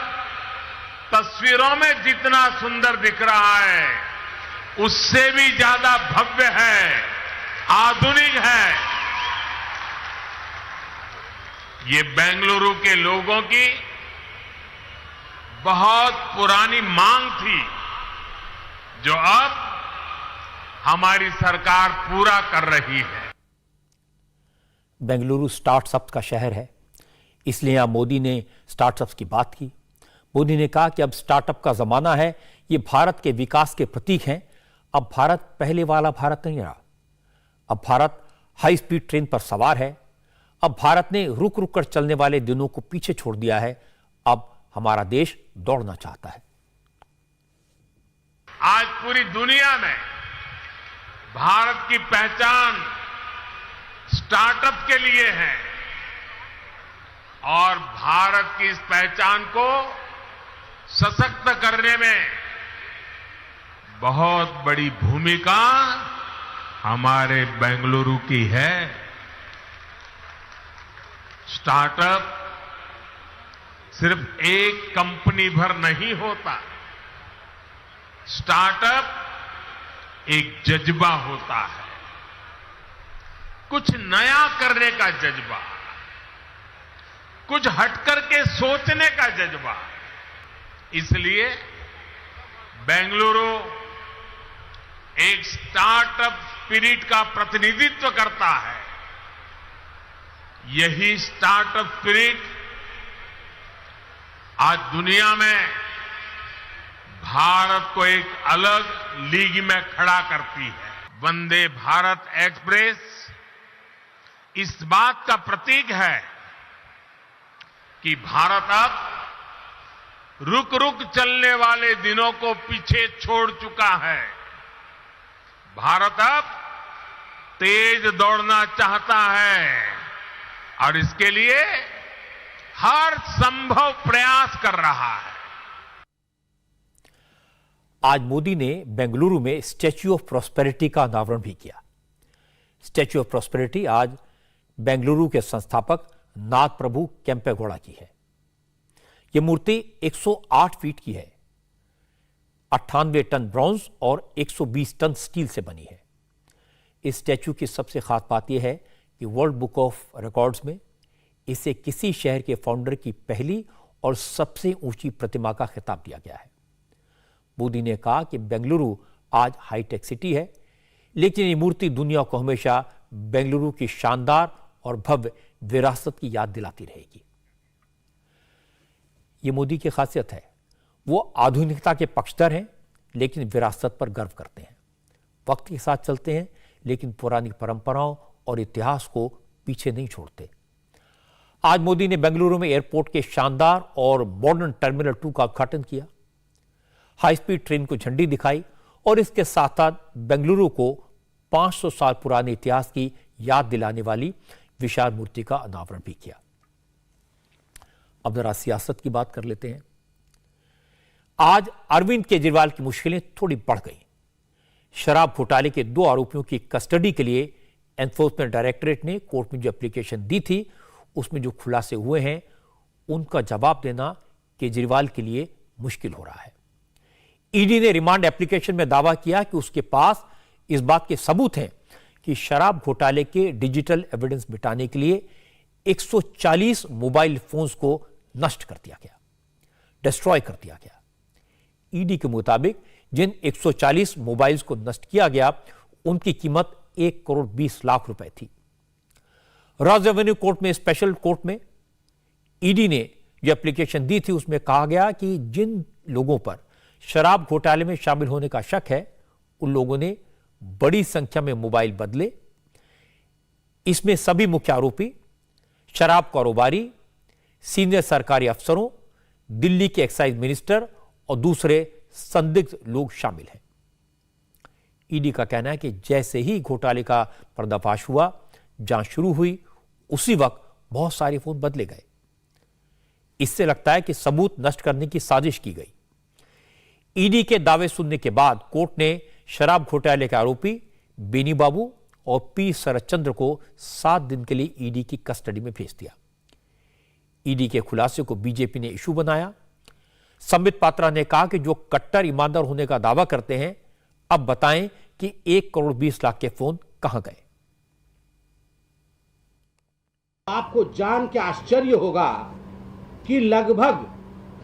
तस्वीरों में जितना सुंदर दिख रहा है, उससे भी ज्यादा भव्य है, आधुनिक है। ये बेंगलुरु के लोगों की बहुत पुरानी मांग थी, जो अब हमारी सरकार पूरा कर रही है। बेंगलुरु स्टार्टअप का शहर है, इसलिए यहां मोदी ने स्टार्टअप्स की बात की। मोदी ने कहा कि अब स्टार्टअप का जमाना है, ये भारत के विकास के प्रतीक हैं। अब भारत पहले वाला भारत नहीं रहा। अब भारत हाई स्पीड ट्रेन पर सवार है। अब भारत ने रुक रुक कर चलने वाले दिनों को पीछे छोड़ दिया है। अब हमारा देश दौड़ना चाहता है। आज पूरी दुनिया में भारत की पहचान स्टार्टअप के लिए है और भारत की इस पहचान को सशक्त करने में बहुत बड़ी भूमिका हमारे बेंगलुरु की है। स्टार्टअप सिर्फ एक कंपनी भर नहीं होता। स्टार्टअप एक जज्बा होता है, कुछ नया करने का जज्बा, कुछ हटकर के सोचने का जज्बा। इसलिए बेंगलुरु एक स्टार्टअप स्पिरिट का प्रतिनिधित्व करता है। यही स्टार्टअप स्पिरिट आज दुनिया में भारत को एक अलग लीग में खड़ा करती है। वंदे भारत एक्सप्रेस इस बात का प्रतीक है कि भारत अब रुक रुक चलने वाले दिनों को पीछे छोड़ चुका है। भारत अब तेज दौड़ना चाहता है और इसके लिए हर संभव प्रयास कर रहा है। आज मोदी ने बेंगलुरु में स्टैच्यू ऑफ प्रॉस्पेरिटी का अनावरण भी किया। स्टैच्यू ऑफ प्रॉस्पेरिटी आज बेंगलुरु के संस्थापक नाथ प्रभु केम्पेगौड़ा की है। यह मूर्ति 108 फीट की है, 98 टन ब्रॉन्ज और 120 टन स्टील से बनी है। इस स्टैच्यू की सबसे खास बात यह है कि वर्ल्ड बुक ऑफ रिकॉर्ड्स में इसे किसी शहर के फाउंडर की पहली और सबसे ऊंची प्रतिमा का खिताब दिया गया है। मोदी ने कहा कि बेंगलुरु आज हाईटेक सिटी है, लेकिन ये मूर्ति दुनिया को हमेशा बेंगलुरु की शानदार और भव्य विरासत की याद दिलाती रहेगी। ये मोदी की खासियत है, वो आधुनिकता के पक्षधर हैं, लेकिन विरासत पर गर्व करते हैं। वक्त के साथ चलते हैं, लेकिन पुरानी परंपराओं और इतिहास को पीछे नहीं छोड़ते। आज मोदी ने बेंगलुरु में एयरपोर्ट के शानदार और मॉडर्न टर्मिनल 2 का उद्घाटन किया, हाई स्पीड ट्रेन को झंडी दिखाई और इसके साथ साथ बेंगलुरु को 500 साल पुराने इतिहास की याद दिलाने वाली विशाल मूर्ति का अनावरण भी किया। अब जरा सियासत की बात कर लेते हैं। आज अरविंद केजरीवाल की मुश्किलें थोड़ी बढ़ गई। शराब घोटाले के 2 आरोपियों की कस्टडी के लिए एनफोर्समेंट डायरेक्टरेट ने कोर्ट में जो एप्लीकेशन दी थी, उसमें जो खुलासे हुए हैं उनका जवाब देना केजरीवाल के लिए मुश्किल हो रहा है। ईडी ने रिमांड एप्लीकेशन में दावा किया कि उसके पास इस बात के सबूत हैं कि शराब घोटाले के डिजिटल एविडेंस मिटाने के लिए 140 मोबाइल फोन्स को नष्ट कर दिया गया, डिस्ट्रॉय कर दिया गया। ईडी के मुताबिक जिन 140 मोबाइल्स को नष्ट किया गया उनकी कीमत 1 करोड़ 20 लाख रुपए थी। रॉस रेवेन्यू कोर्ट में, स्पेशल कोर्ट में ईडी ने जो एप्लीकेशन दी थी उसमें कहा गया कि जिन लोगों पर शराब घोटाले में शामिल होने का शक है उन लोगों ने बड़ी संख्या में मोबाइल बदले। इसमें सभी मुख्य आरोपी शराब कारोबारी, सीनियर सरकारी अफसरों, दिल्ली के एक्साइज मिनिस्टर और दूसरे संदिग्ध लोग शामिल हैं। ईडी का कहना है कि जैसे ही घोटाले का पर्दाफाश हुआ, जांच शुरू हुई, उसी वक्त बहुत सारे फोन बदले गए। इससे लगता है कि सबूत नष्ट करने की साजिश की गई। ईडी के दावे सुनने के बाद कोर्ट ने शराब घोटाले के आरोपी बेनी बाबू और पी शरदचंद्र को 7 दिन के लिए ईडी की कस्टडी में भेज दिया। ईडी के खुलासे को बीजेपी ने इशू बनाया। संबित पात्रा ने कहा कि जो कट्टर ईमानदार होने का दावा करते हैं, अब बताएं कि 1 करोड़ 20 लाख के फोन कहां गए। आपको जान के आश्चर्य होगा कि लगभग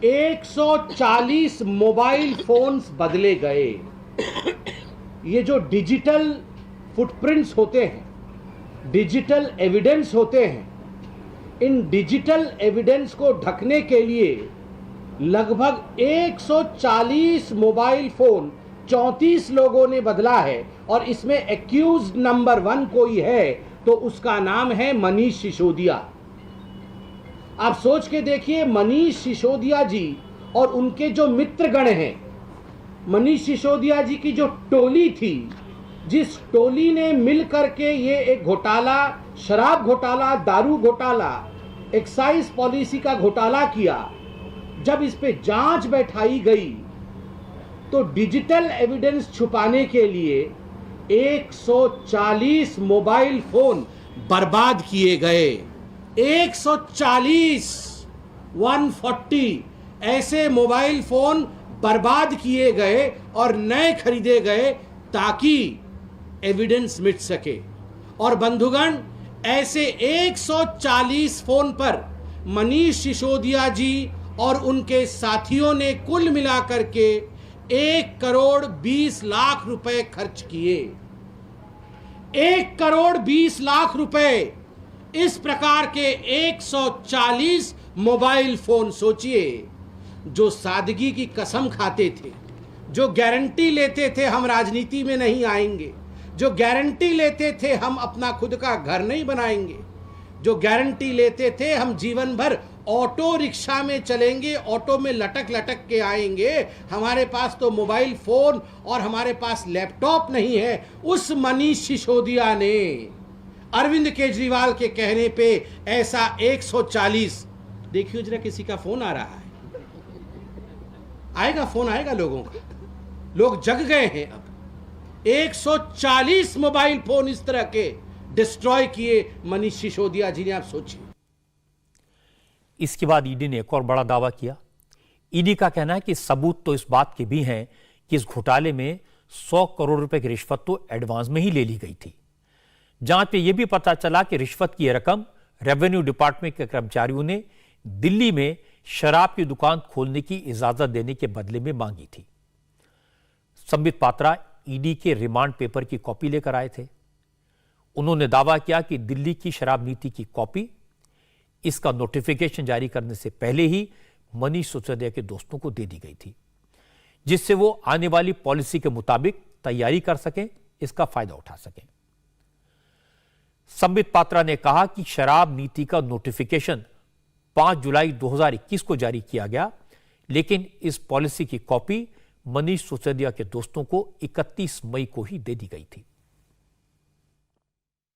140 मोबाइल फोन्स बदले गए। ये जो डिजिटल फुटप्रिंट्स होते हैं, डिजिटल एविडेंस होते हैं, इन डिजिटल एविडेंस को ढकने के लिए लगभग 140 मोबाइल फोन 34 लोगों ने बदला है और इसमें एक्यूज नंबर 1 कोई है तो उसका नाम है मनीष सिसोदिया। आप सोच के देखिए, मनीष सिसोदिया जी और उनके जो मित्रगण हैं, मनीष सिसोदिया जी की जो टोली थी, जिस टोली ने मिल करके ये एक घोटाला, शराब घोटाला, दारू घोटाला, एक्साइज पॉलिसी का घोटाला किया, जब इस पे जांच बैठाई गई तो डिजिटल एविडेंस छुपाने के लिए 140 मोबाइल फोन बर्बाद किए गए। 140 ऐसे मोबाइल फोन बर्बाद किए गए और नए खरीदे गए ताकि एविडेंस मिट सके। और बंधुगण, ऐसे 140 फोन पर मनीष सिसोदिया जी और उनके साथियों ने कुल मिलाकर के 1 करोड़ 20 लाख रुपए खर्च किए। 1 करोड़ 20 लाख रुपए इस प्रकार के 140 मोबाइल फोन। सोचिए, जो सादगी की कसम खाते थे, जो गारंटी लेते थे हम राजनीति में नहीं आएंगे, जो गारंटी लेते थे हम अपना खुद का घर नहीं बनाएंगे, जो गारंटी लेते थे हम जीवन भर ऑटो रिक्शा में चलेंगे, ऑटो में लटक लटक के आएंगे, हमारे पास तो मोबाइल फोन और हमारे पास लैपटॉप नहीं है, उस मनीष सिसोदिया ने अरविंद केजरीवाल के कहने पे ऐसा 140, देखिए जरा किसी का फोन आ रहा है, आएगा फोन, आएगा लोगों का, लोग जग गए हैं। अब 140 मोबाइल फोन इस तरह के डिस्ट्रॉय किए मनीष सिसोदिया जी ने। आप सोचिए। इसके बाद ईडी ने एक और बड़ा दावा किया। ईडी का कहना है कि सबूत तो इस बात के भी हैं कि इस घोटाले में 100 करोड़ रुपए की रिश्वत तो एडवांस में ही ले ली गई थी। जांच में यह भी पता चला कि रिश्वत की रकम रेवेन्यू डिपार्टमेंट के कर्मचारियों ने दिल्ली में शराब की दुकान खोलने की इजाजत देने के बदले में मांगी थी। संबित पात्रा ईडी के रिमांड पेपर की कॉपी लेकर आए थे। उन्होंने दावा किया कि दिल्ली की शराब नीति की कॉपी, इसका नोटिफिकेशन जारी करने से पहले ही मनीष सिसोदिया के दोस्तों को दे दी गई थी, जिससे वो आने वाली पॉलिसी के मुताबिक तैयारी कर सकें, इसका फायदा उठा सकें। संबित पात्रा ने कहा कि शराब नीति का नोटिफिकेशन 5 जुलाई 2021 को जारी किया गया, लेकिन इस पॉलिसी की कॉपी मनीष सिसोदिया के दोस्तों को 31 मई को ही दे दी गई थी।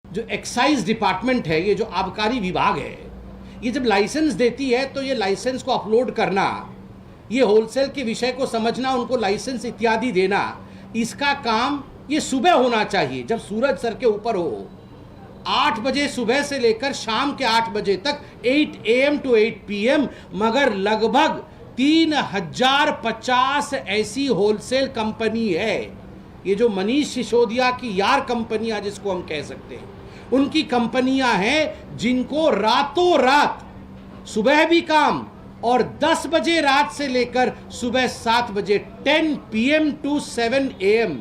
जो एक्साइज डिपार्टमेंट है, ये जो आबकारी विभाग है, ये जब लाइसेंस देती है तो ये लाइसेंस को अपलोड करना, ये होलसेल के विषय को समझना, उनको लाइसेंस इत्यादि देना, इसका काम ये सुबह होना चाहिए जब सूरज सर के ऊपर हो। 8 बजे सुबह से लेकर शाम के 8 बजे तक 8 AM to 8 PM, मगर लगभग 3050 ऐसी होलसेल कंपनी है, ये जो मनीष सिसोदिया की यार कंपनियां जिसको हम कह सकते हैं, उनकी कंपनियां हैं जिनको रातों रात सुबह भी काम और 10 बजे रात से लेकर सुबह 7 बजे 10 PM to 7 AM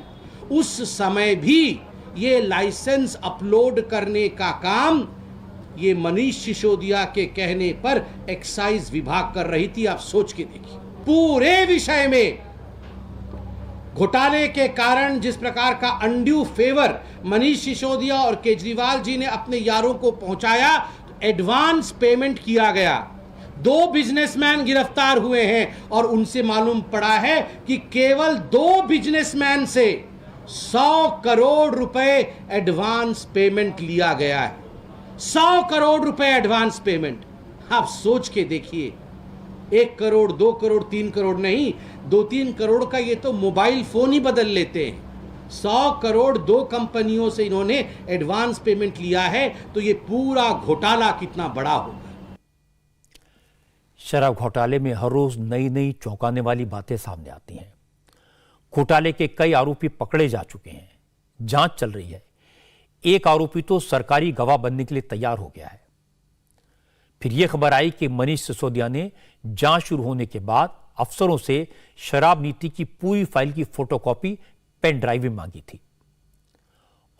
उस समय भी ये लाइसेंस अपलोड करने का काम ये मनीष सिसोदिया के कहने पर एक्साइज विभाग कर रही थी। आप सोच के देखिए, पूरे विषय में घोटाले के कारण जिस प्रकार का अनड्यू फेवर मनीष सिसोदिया और केजरीवाल जी ने अपने यारों को पहुंचाया, एडवांस पेमेंट किया गया। 2 बिजनेसमैन गिरफ्तार हुए हैं और उनसे मालूम पड़ा है कि केवल 2 बिजनेसमैन से 100 करोड़ रुपए एडवांस पेमेंट लिया गया है। 100 करोड़ रुपए एडवांस पेमेंट। आप सोच के देखिए, 1 करोड़ 2 करोड़ 3 करोड़ नहीं, 2-3 करोड़ का ये तो मोबाइल फोन ही बदल लेते हैं। 100 करोड़ 2 कंपनियों से इन्होंने एडवांस पेमेंट लिया है, तो ये पूरा घोटाला कितना बड़ा होगा। शराब घोटाले में हर रोज नई नई चौंकाने वाली बातें सामने आती हैं। घोटाले के कई आरोपी पकड़े जा चुके हैं, जांच चल रही है। एक आरोपी तो सरकारी गवाह बनने के लिए तैयार हो गया है। फिर यह खबर आई कि मनीष सिसोदिया ने जांच शुरू होने के बाद अफसरों से शराब नीति की पूरी फाइल की फोटोकॉपी पेन ड्राइव में मांगी थी।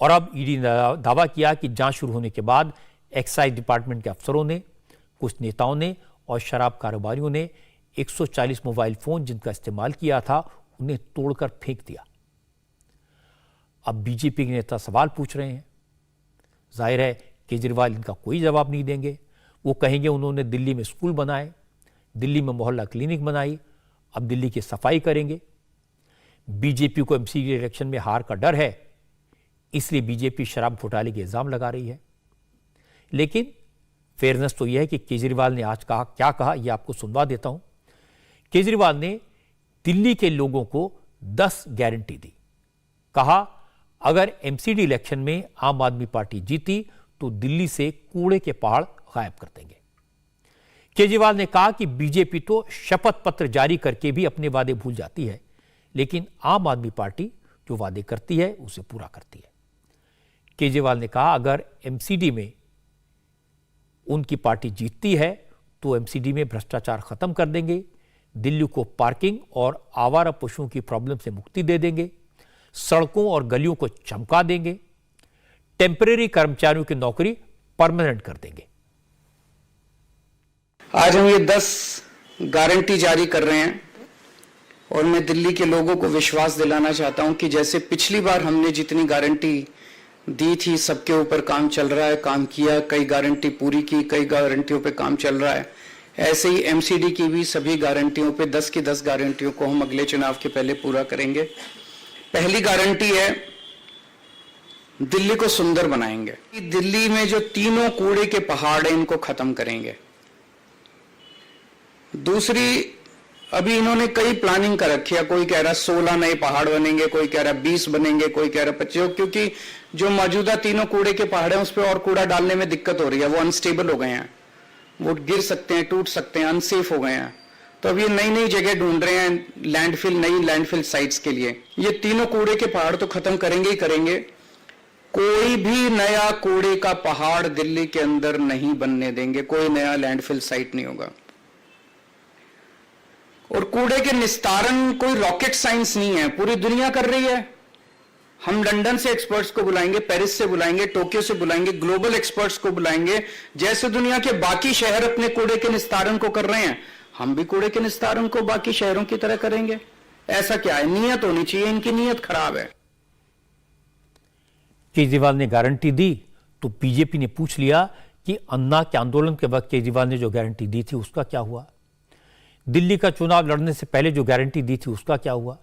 और अब ईडी ने दावा किया कि जांच शुरू होने के बाद एक्साइज डिपार्टमेंट के अफसरों ने, कुछ नेताओं ने और शराब कारोबारियों ने 140 मोबाइल फोन जिनका इस्तेमाल किया था उन्हें तोड़कर फेंक दिया। अब बीजेपी के नेता सवाल पूछ रहे हैं। जाहिर है केजरीवाल इनका कोई जवाब नहीं देंगे। वो कहेंगे उन्होंने दिल्ली में स्कूल बनाए, दिल्ली में मोहल्ला क्लिनिक बनाई, अब दिल्ली की सफाई करेंगे। बीजेपी को एमसीडी इलेक्शन में हार का डर है, इसलिए बीजेपी शराब घोटाले के इल्जाम लगा रही है। लेकिन फेयरनेस तो यह है कि केजरीवाल ने आज कहा, क्या कहा यह आपको सुनवा देता हूं। केजरीवाल ने दिल्ली के लोगों को 10 गारंटी दी। कहा अगर एमसीडी इलेक्शन में आम आदमी पार्टी जीती तो दिल्ली से कूड़े के पहाड़ गायब कर देंगे। केजरीवाल ने कहा कि बीजेपी तो शपथ पत्र जारी करके भी अपने वादे भूल जाती है, लेकिन आम आदमी पार्टी जो वादे करती है उसे पूरा करती है। केजरीवाल ने कहा अगर एमसीडी में उनकी पार्टी जीतती है तो एमसीडी में भ्रष्टाचार खत्म कर देंगे, दिल्ली को पार्किंग और आवारा पशुओं की प्रॉब्लम से मुक्ति दे देंगे, सड़कों और गलियों को चमका देंगे, टेम्परेरी कर्मचारियों की नौकरी परमानेंट कर देंगे। आज हम ये 10 गारंटी जारी कर रहे हैं और मैं दिल्ली के लोगों को विश्वास दिलाना चाहता हूं कि जैसे पिछली बार हमने जितनी गारंटी दी थी, सबके ऊपर काम चल रहा है, काम किया, कई गारंटी पूरी की, कई गारंटियों पे काम चल रहा है। ऐसे ही एमसीडी की भी सभी गारंटियों पे 10 की 10 गारंटियों को हम अगले चुनाव के पहले पूरा करेंगे। पहली गारंटी है दिल्ली को सुंदर बनाएंगे। दिल्ली में जो तीनों कूड़े के पहाड़ हैं इनको खत्म करेंगे। दूसरी, अभी इन्होंने कई प्लानिंग कर रखी है, कोई कह रहा 16 नए पहाड़ बनेंगे, कोई कह रहा 20 बनेंगे, कोई कह रहा 25, क्योंकि जो मौजूदा तीनों कूड़े के पहाड़ हैं उस पर और कूड़ा डालने में दिक्कत हो रही है, वो अनस्टेबल हो गए हैं, वो गिर सकते हैं, टूट सकते हैं, अनसेफ हो गए हैं। तो अब ये नई नई जगह ढूंढ रहे हैं लैंडफिल, नई लैंडफिल साइट्स के लिए। ये तीनों कूड़े के पहाड़ तो खत्म करेंगे ही करेंगे। कोई भी नया कूड़े का पहाड़ दिल्ली के अंदर नहीं बनने देंगे, कोई नया लैंडफिल साइट नहीं होगा। और कूड़े के निस्तारण कोई रॉकेट साइंस नहीं है, पूरी दुनिया कर रही है। हम लंदन से एक्सपर्ट्स को बुलाएंगे, पेरिस से बुलाएंगे, टोक्यो से बुलाएंगे, ग्लोबल एक्सपर्ट्स को बुलाएंगे। जैसे दुनिया के बाकी शहर अपने कूड़े के निस्तारण को कर रहे हैं, हम भी कूड़े के निस्तारण को बाकी शहरों की तरह करेंगे। ऐसा क्या है, नीयत होनी चाहिए, इनकी नीयत खराब है। केजरीवाल ने गारंटी दी तो बीजेपी ने पूछ लिया कि अन्ना के आंदोलन के वक्त केजरीवाल ने जो गारंटी दी थी उसका क्या हुआ, दिल्ली का चुनाव लड़ने से पहले जो गारंटी दी थी उसका क्या हुआ।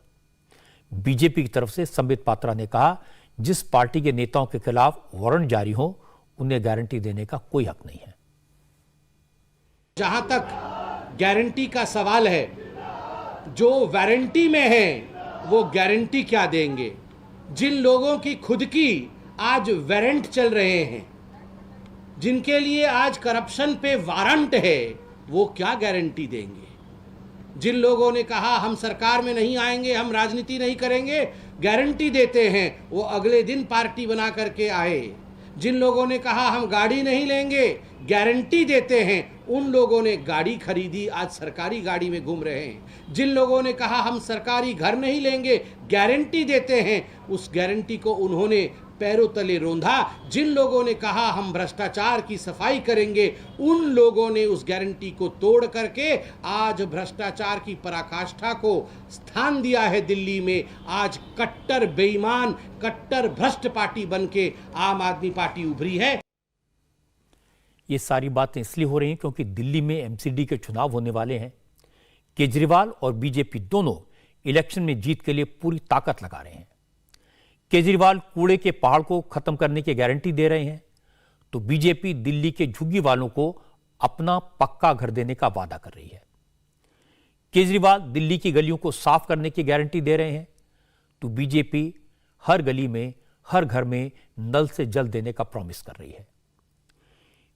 बीजेपी की तरफ से संबित पात्रा ने कहा, जिस पार्टी के नेताओं के खिलाफ वारंट जारी हो उन्हें गारंटी देने का कोई हक नहीं है। जहां तक गारंटी का सवाल है, जो वारंटी में है वो गारंटी क्या देंगे। जिन लोगों की खुद की आज वारंट चल रहे हैं, जिनके लिए आज करप्शन पे वारंट है, वो क्या गारंटी देंगे। जिन लोगों ने कहा हम सरकार में नहीं आएंगे, हम राजनीति नहीं करेंगे, गारंटी देते हैं वो अगले दिन पार्टी बना करके आए। जिन लोगों ने कहा हम गाड़ी नहीं लेंगे, गारंटी देते हैं उन लोगों ने गाड़ी खरीदी, आज सरकारी गाड़ी में घूम रहे हैं। जिन लोगों ने कहा हम सरकारी घर नहीं लेंगे, गारंटी देते हैं, उस गारंटी को उन्होंने पैरों तले रौंदा। जिन लोगों ने कहा हम भ्रष्टाचार की सफाई करेंगे, उन लोगों ने उस गारंटी को तोड़ करके आज भ्रष्टाचार की पराकाष्ठा को स्थान दिया है दिल्ली में। आज कट्टर बेईमान, कट्टर भ्रष्ट पार्टी बनके आम आदमी पार्टी उभरी है। ये सारी बातें इसलिए हो रही हैं क्योंकि दिल्ली में एमसीडी के चुनाव होने वाले हैं। केजरीवाल और बीजेपी दोनों इलेक्शन में जीत के लिए पूरी ताकत लगा रहे हैं। केजरीवाल कूड़े के पहाड़ को खत्म करने की गारंटी दे रहे हैं, तो बीजेपी दिल्ली के झुग्गी वालों को अपना पक्का घर देने का वादा कर रही है। केजरीवाल दिल्ली की गलियों को साफ करने की गारंटी दे रहे हैं, तो बीजेपी हर गली में, हर घर में नल से जल देने का प्रॉमिस कर रही है।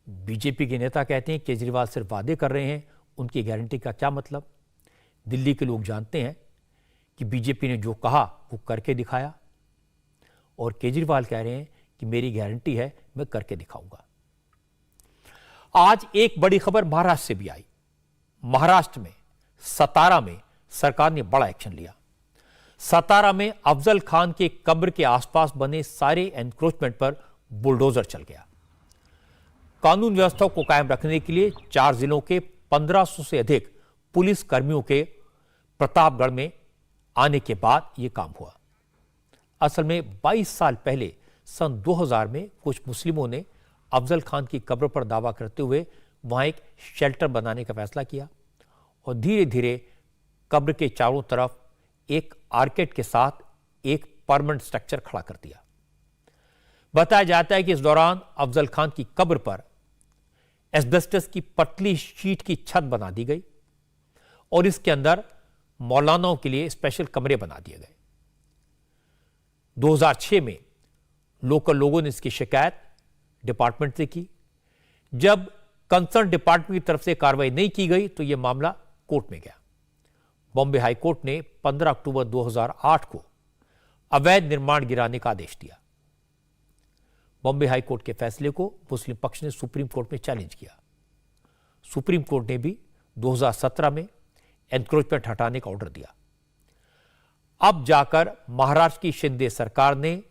बीजेपी के नेता कहते हैं केजरीवाल सिर्फ वादे कर रहे हैं, उनकी गारंटी का क्या मतलब। दिल्ली के लोग जानते हैं कि बीजेपी ने जो कहा वो करके दिखाया, और केजरीवाल कह रहे हैं कि मेरी गारंटी है, मैं करके दिखाऊंगा। आज एक बड़ी खबर महाराष्ट्र से भी आई। महाराष्ट्र में सतारा में सरकार ने बड़ा एक्शन लिया। सतारा में अफजल खान के कब्र के आसपास बने सारे एनक्रोचमेंट पर बुलडोजर चल गया। कानून व्यवस्था को कायम रखने के लिए 4 जिलों के 1500 से अधिक पुलिस कर्मियों के प्रतापगढ़ में आने के बाद यह काम हुआ। असल में 22 साल पहले सन 2000 में कुछ मुस्लिमों ने अफजल खान की कब्र पर दावा करते हुए वहां एक शेल्टर बनाने का फैसला किया, और धीरे धीरे कब्र के चारों तरफ एक आर्केड के साथ एक परमानेंट स्ट्रक्चर खड़ा कर दिया। बताया जाता है कि इस दौरान अफजल खान की कब्र पर एस्बेस्टस की पतली शीट की छत बना दी गई, और इसके अंदर मौलानाओं के लिए स्पेशल कमरे बना दिए गए। 2006 में लोकल लोगों ने इसकी शिकायत डिपार्टमेंट से की। जब कंसर्न डिपार्टमेंट की तरफ से कार्रवाई नहीं की गई तो यह मामला कोर्ट में गया। बॉम्बे हाई कोर्ट ने 15 अक्टूबर 2008 को अवैध निर्माण गिराने का आदेश दिया। बॉम्बे हाई कोर्ट के फैसले को मुस्लिम पक्ष ने सुप्रीम कोर्ट में चैलेंज किया। सुप्रीम कोर्ट ने भी 2017 में एनक्रोचमेंट हटाने का ऑर्डर दिया। अब जाकर महाराष्ट्र की शिंदे सरकार ने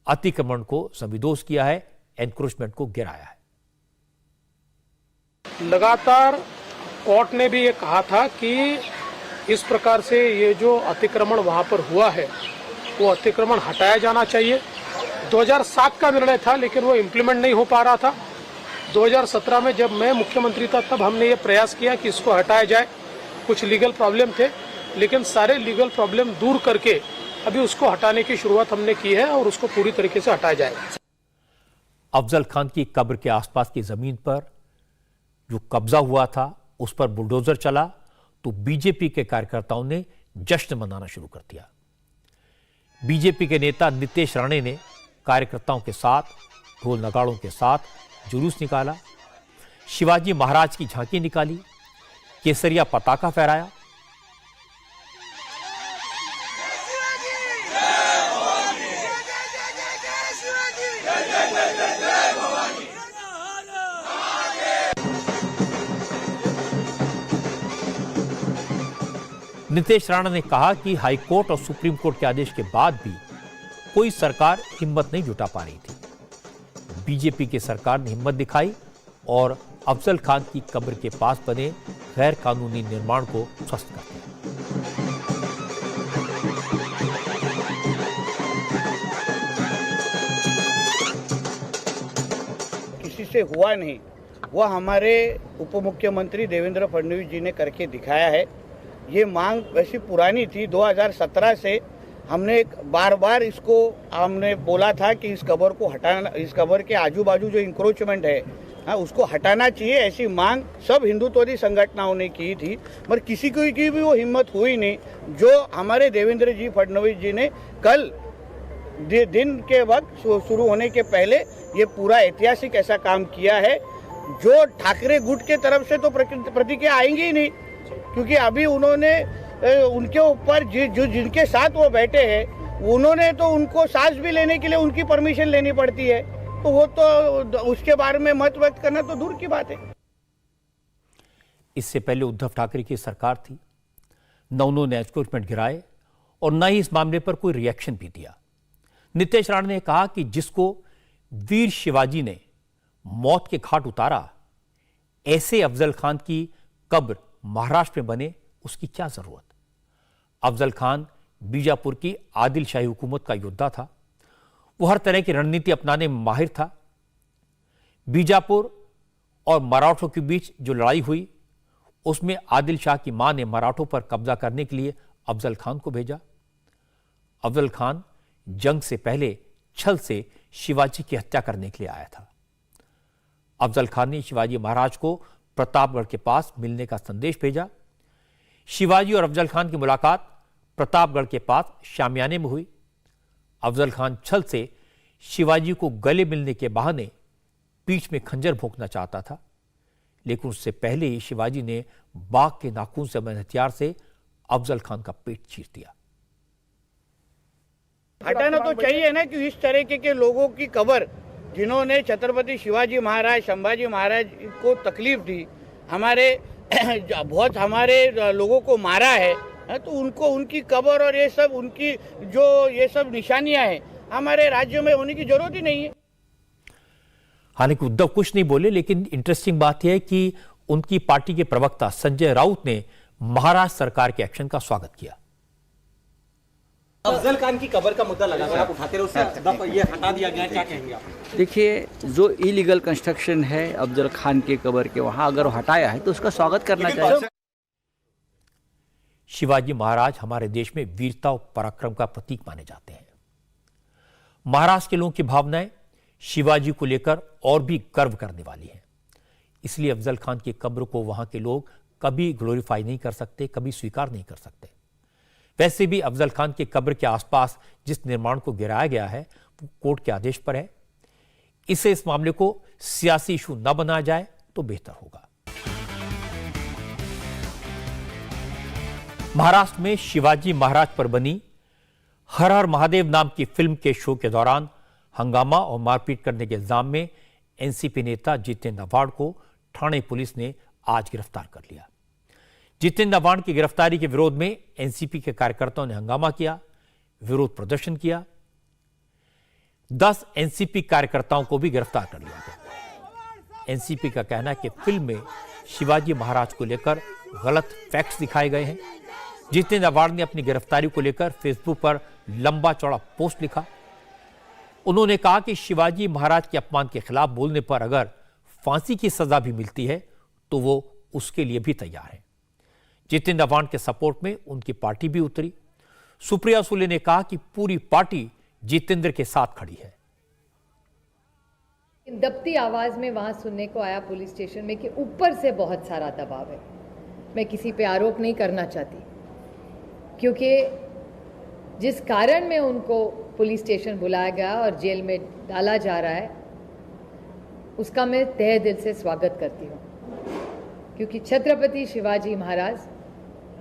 अतिक्रमण को संविदोष किया है, एनक्रोचमेंट को गिराया है। लगातार कोर्ट ने भी ये कहा था कि इस प्रकार से ये जो अतिक्रमण वहां पर हुआ है वो अतिक्रमण हटाया जाना चाहिए। 2007 का निर्णय था, लेकिन वो इम्प्लीमेंट नहीं हो पा रहा था। 2017 में जब मैं मुख्यमंत्री था तब हमने ये प्रयास किया कि इसको हटाया जाए। कुछ लीगल प्रॉब्लम थे, लेकिन सारे लीगल प्रॉब्लम दूर करके अभी उसको हटाने की शुरुआत हमने की है और उसको पूरी तरीके से हटाया जाएगा। अफजल खान की कब्र के आसपास की जमीन पर जो कब्जा हुआ था उस पर बुलडोजर चला तो बीजेपी के कार्यकर्ताओं ने जश्न मनाना शुरू कर दिया। बीजेपी के नेता नितेश राणे ने कार्यकर्ताओं के साथ ढोल नगाड़ों के साथ जुलूस निकाला, शिवाजी महाराज की झांकी निकाली, केसरिया पताका फहराया। नितेश राणा ने कहा कि हाई कोर्ट और सुप्रीम कोर्ट के आदेश के बाद भी कोई सरकार हिम्मत नहीं जुटा पा रही थी। बीजेपी की सरकार ने हिम्मत दिखाई और अफजल खान की कब्र के पास बने गैर कानूनी निर्माण को ध्वस्त कर दिया। से हुआ नहीं, वो हमारे उप मुख्यमंत्री देवेंद्र फडणवीस जी ने करके दिखाया है। ये मांग वैसी पुरानी थी, 2017 से हमने बार बार इसको हमने बोला था कि इस कबर को हटाना, इस कबर के आजू बाजू जो इंक्रोचमेंट है उसको हटाना चाहिए। ऐसी मांग सब हिंदुत्ववादी संगठनों ने की थी, पर किसी की भी वो हिम्मत हुई नहीं। जो हमारे देवेंद्र जी फडणवीस जी ने कल दिन के वक्त शुरू होने के पहले ये पूरा ऐतिहासिक ऐसा काम किया है, जो ठाकरे गुट के तरफ से तो प्रतिक्रिया आएंगी ही नहीं, क्योंकि अभी उन्होंने उनके ऊपर जो जिनके साथ वो बैठे हैं उन्होंने तो उनको सांस भी लेने के लिए उनकी परमिशन लेनी पड़ती है, तो वो तो उसके बारे में मत व्यक्त करना तो दूर की बात है। इससे पहले उद्धव ठाकरे की सरकार थी, न उन्होंने एनक्रोचमेंट गिराए और न ही इस मामले पर कोई रिएक्शन भी दिया। नितेश राणे ने कहा कि जिसको वीर शिवाजी ने मौत के घाट उतारा, ऐसे अफजल खान की कब्र महाराष्ट्र में बने, उसकी क्या जरूरत। अफजल खान बीजापुर की आदिल शाही हुकूमत का योद्धा था। वो हर तरह की रणनीति अपनाने में माहिर था। बीजापुर और मराठों के बीच जो लड़ाई हुई, उसमें आदिल शाह की मां ने मराठों पर कब्जा करने के लिए अफजल खान को भेजा। अफजल खान जंग से पहले छल से शिवाजी की हत्या करने के लिए आया था। अफजल खान ने शिवाजी महाराज को प्रतापगढ़ के पास मिलने का संदेश भेजा। शिवाजी और अफजल खान की मुलाकात प्रतापगढ़ के पास शामियाने में हुई। अफजल खान छल से शिवाजी को गले मिलने के बहाने पीठ में खंजर भोंकना चाहता था, लेकिन उससे पहले ही शिवाजी ने बाघ के नाखून से बने हथियार से अफजल खान का पेट चीर दिया। हटाना तो चाहिए ना, कि इस तरह के लोगों की कब्र जिन्होंने छत्रपति शिवाजी महाराज, संभाजी महाराज को तकलीफ दी, बहुत हमारे लोगों को मारा है, तो उनको उनकी कब्र और ये सब उनकी जो ये सब निशानियां हैं हमारे राज्यों में होने की जरूरत ही नहीं है। हालांकि उद्धव कुछ नहीं बोले, लेकिन इंटरेस्टिंग बात यह है कि उनकी पार्टी के प्रवक्ता संजय राउत ने महाराष्ट्र सरकार के एक्शन का स्वागत किया। अफजल खान की कब्र का मुद्दा लगातार आप उठाते रहे, उससे ये हटा दिया गया, क्या कहेंगे आप? देखिए, जो इलीगल कंस्ट्रक्शन है अफजल खान के कब्र के, वहां अगर हटाया है तो उसका स्वागत करना चाहिए। शिवाजी महाराज हमारे देश में वीरता और पराक्रम का प्रतीक माने जाते हैं। महाराष्ट्र के लोगों की भावनाएं शिवाजी को लेकर और भी गर्व करने वाली हैं। इसलिए अफजल खान की कब्र को वहां के लोग कभी ग्लोरीफाई नहीं कर सकते, कभी स्वीकार नहीं कर सकते। वैसे भी अफजल खान की कब्र के आसपास जिस निर्माण को गिराया गया है वो कोर्ट के आदेश पर है। इससे इस मामले को सियासी इशू न बनाया जाए तो बेहतर होगा। महाराष्ट्र में शिवाजी महाराज पर बनी हर हर महादेव नाम की फिल्म के शो के दौरान हंगामा और मारपीट करने के इल्जाम में एनसीपी नेता जितेंद्र आव्हाड को ठाणे पुलिस ने आज गिरफ्तार कर लिया। जितेंद्र आव्हाड की गिरफ्तारी के विरोध में एनसीपी के कार्यकर्ताओं ने हंगामा किया, विरोध प्रदर्शन किया। 10 एनसीपी कार्यकर्ताओं को भी गिरफ्तार कर लिया गया। एनसीपी का कहना है कि फिल्म में शिवाजी महाराज को लेकर गलत फैक्ट्स दिखाए गए हैं। जितेंद्र आव्हाड ने अपनी गिरफ्तारी को लेकर फेसबुक पर लंबा चौड़ा पोस्ट लिखा। उन्होंने कहा कि शिवाजी महाराज के अपमान के खिलाफ बोलने पर अगर फांसी की सजा भी मिलती है तो वो उसके लिए भी तैयार है। जितेंद्र आव्हाड के सपोर्ट में उनकी पार्टी भी उतरी। सुप्रिया सुले ने कहा कि पूरी पार्टी जितेंद्र के साथ खड़ी है। दबती आवाज में वहां सुनने को आया पुलिस स्टेशन में कि ऊपर से बहुत सारा दबाव है। मैं किसी पे आरोप नहीं करना चाहती, क्योंकि जिस कारण में उनको पुलिस स्टेशन बुलाया गया और जेल में डाला जा रहा है उसका मैं तहे दिल से स्वागत करती हूँ, क्योंकि छत्रपति शिवाजी महाराज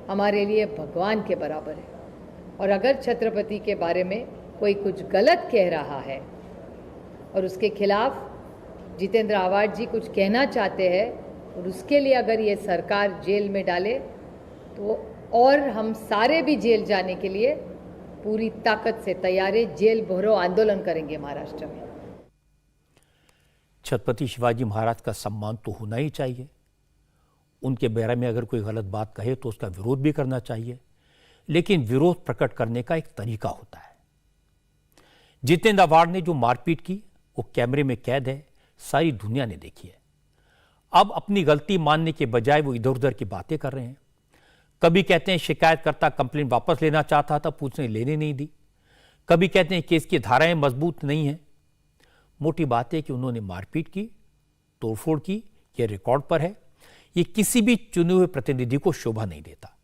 हमारे लिए भगवान के बराबर है। और अगर छत्रपति के बारे में कोई कुछ गलत कह रहा है और उसके खिलाफ जितेंद्र आव्हाड जी कुछ कहना चाहते हैं और उसके लिए अगर ये सरकार जेल में डाले तो और हम सारे भी जेल जाने के लिए पूरी ताकत से तैयार है। जेल भरो आंदोलन करेंगे महाराष्ट्र में। छत्रपति शिवाजी महाराज का सम्मान तो होना ही चाहिए। उनके बारे में अगर कोई गलत बात कहे तो उसका विरोध भी करना चाहिए, लेकिन विरोध प्रकट करने का एक तरीका होता है। जितेंद्र आव्हाड ने जो मारपीट की वो कैमरे में कैद है, सारी दुनिया ने देखी है। अब अपनी गलती मानने के बजाय वो इधर उधर की बातें कर रहे हैं। कभी कहते हैं शिकायतकर्ता कंप्लेन वापस लेना चाहता था, पुलिस ने लेने नहीं दी। कभी कहते हैं केस की धाराएं मजबूत नहीं हैं। मोटी बात है कि उन्होंने मारपीट की, तोड़फोड़ की, यह रिकॉर्ड पर है। ये किसी भी चुने हुए प्रतिनिधि को शोभा नहीं देता।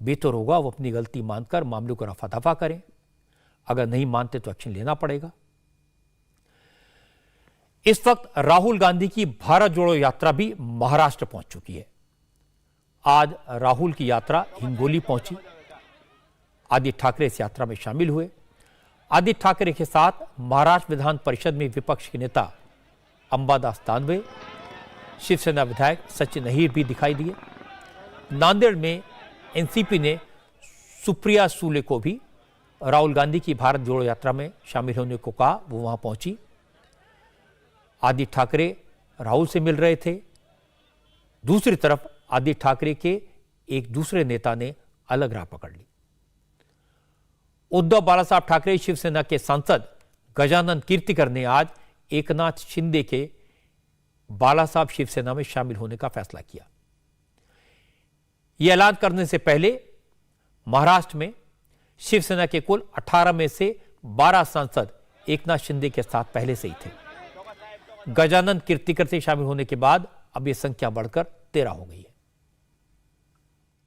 बेहतर होगा वो अपनी गलती मानकर मामले को रफा दफा करें। अगर नहीं मानते तो एक्शन लेना पड़ेगा। इस वक्त राहुल गांधी की भारत जोड़ो यात्रा भी महाराष्ट्र पहुंच चुकी है। आज राहुल की यात्रा हिंगोली पहुंची। आदित्य ठाकरे इस यात्रा में शामिल हुए। आदित्य ठाकरे के साथ महाराष्ट्र विधान परिषद में विपक्ष के नेता अंबादास दानवे, शिवसेना विधायक सचिन अहीर भी दिखाई दिए। नांदेड़ में एनसीपी ने सुप्रिया सूले को भी राहुल गांधी की भारत जोड़ो यात्रा में शामिल होने को कहा। वो वहां पहुंची। आदित्य ठाकरे राहुल से मिल रहे थे। दूसरी तरफ आदित्य ठाकरे के एक दूसरे नेता ने अलग राह पकड़ ली। उद्धव बालासाहब ठाकरे शिवसेना के सांसद गजानन कीर्तिकर ने आज एकनाथ शिंदे के बालासाहब शिवसेना में शामिल होने का फैसला किया। यह ऐलान करने से पहले महाराष्ट्र में शिवसेना के कुल 18 में से 12 सांसद एकनाथ शिंदे के साथ पहले से ही थे। गजानन कीर्तिकर से शामिल होने के बाद अब यह संख्या बढ़कर 13 हो गई है।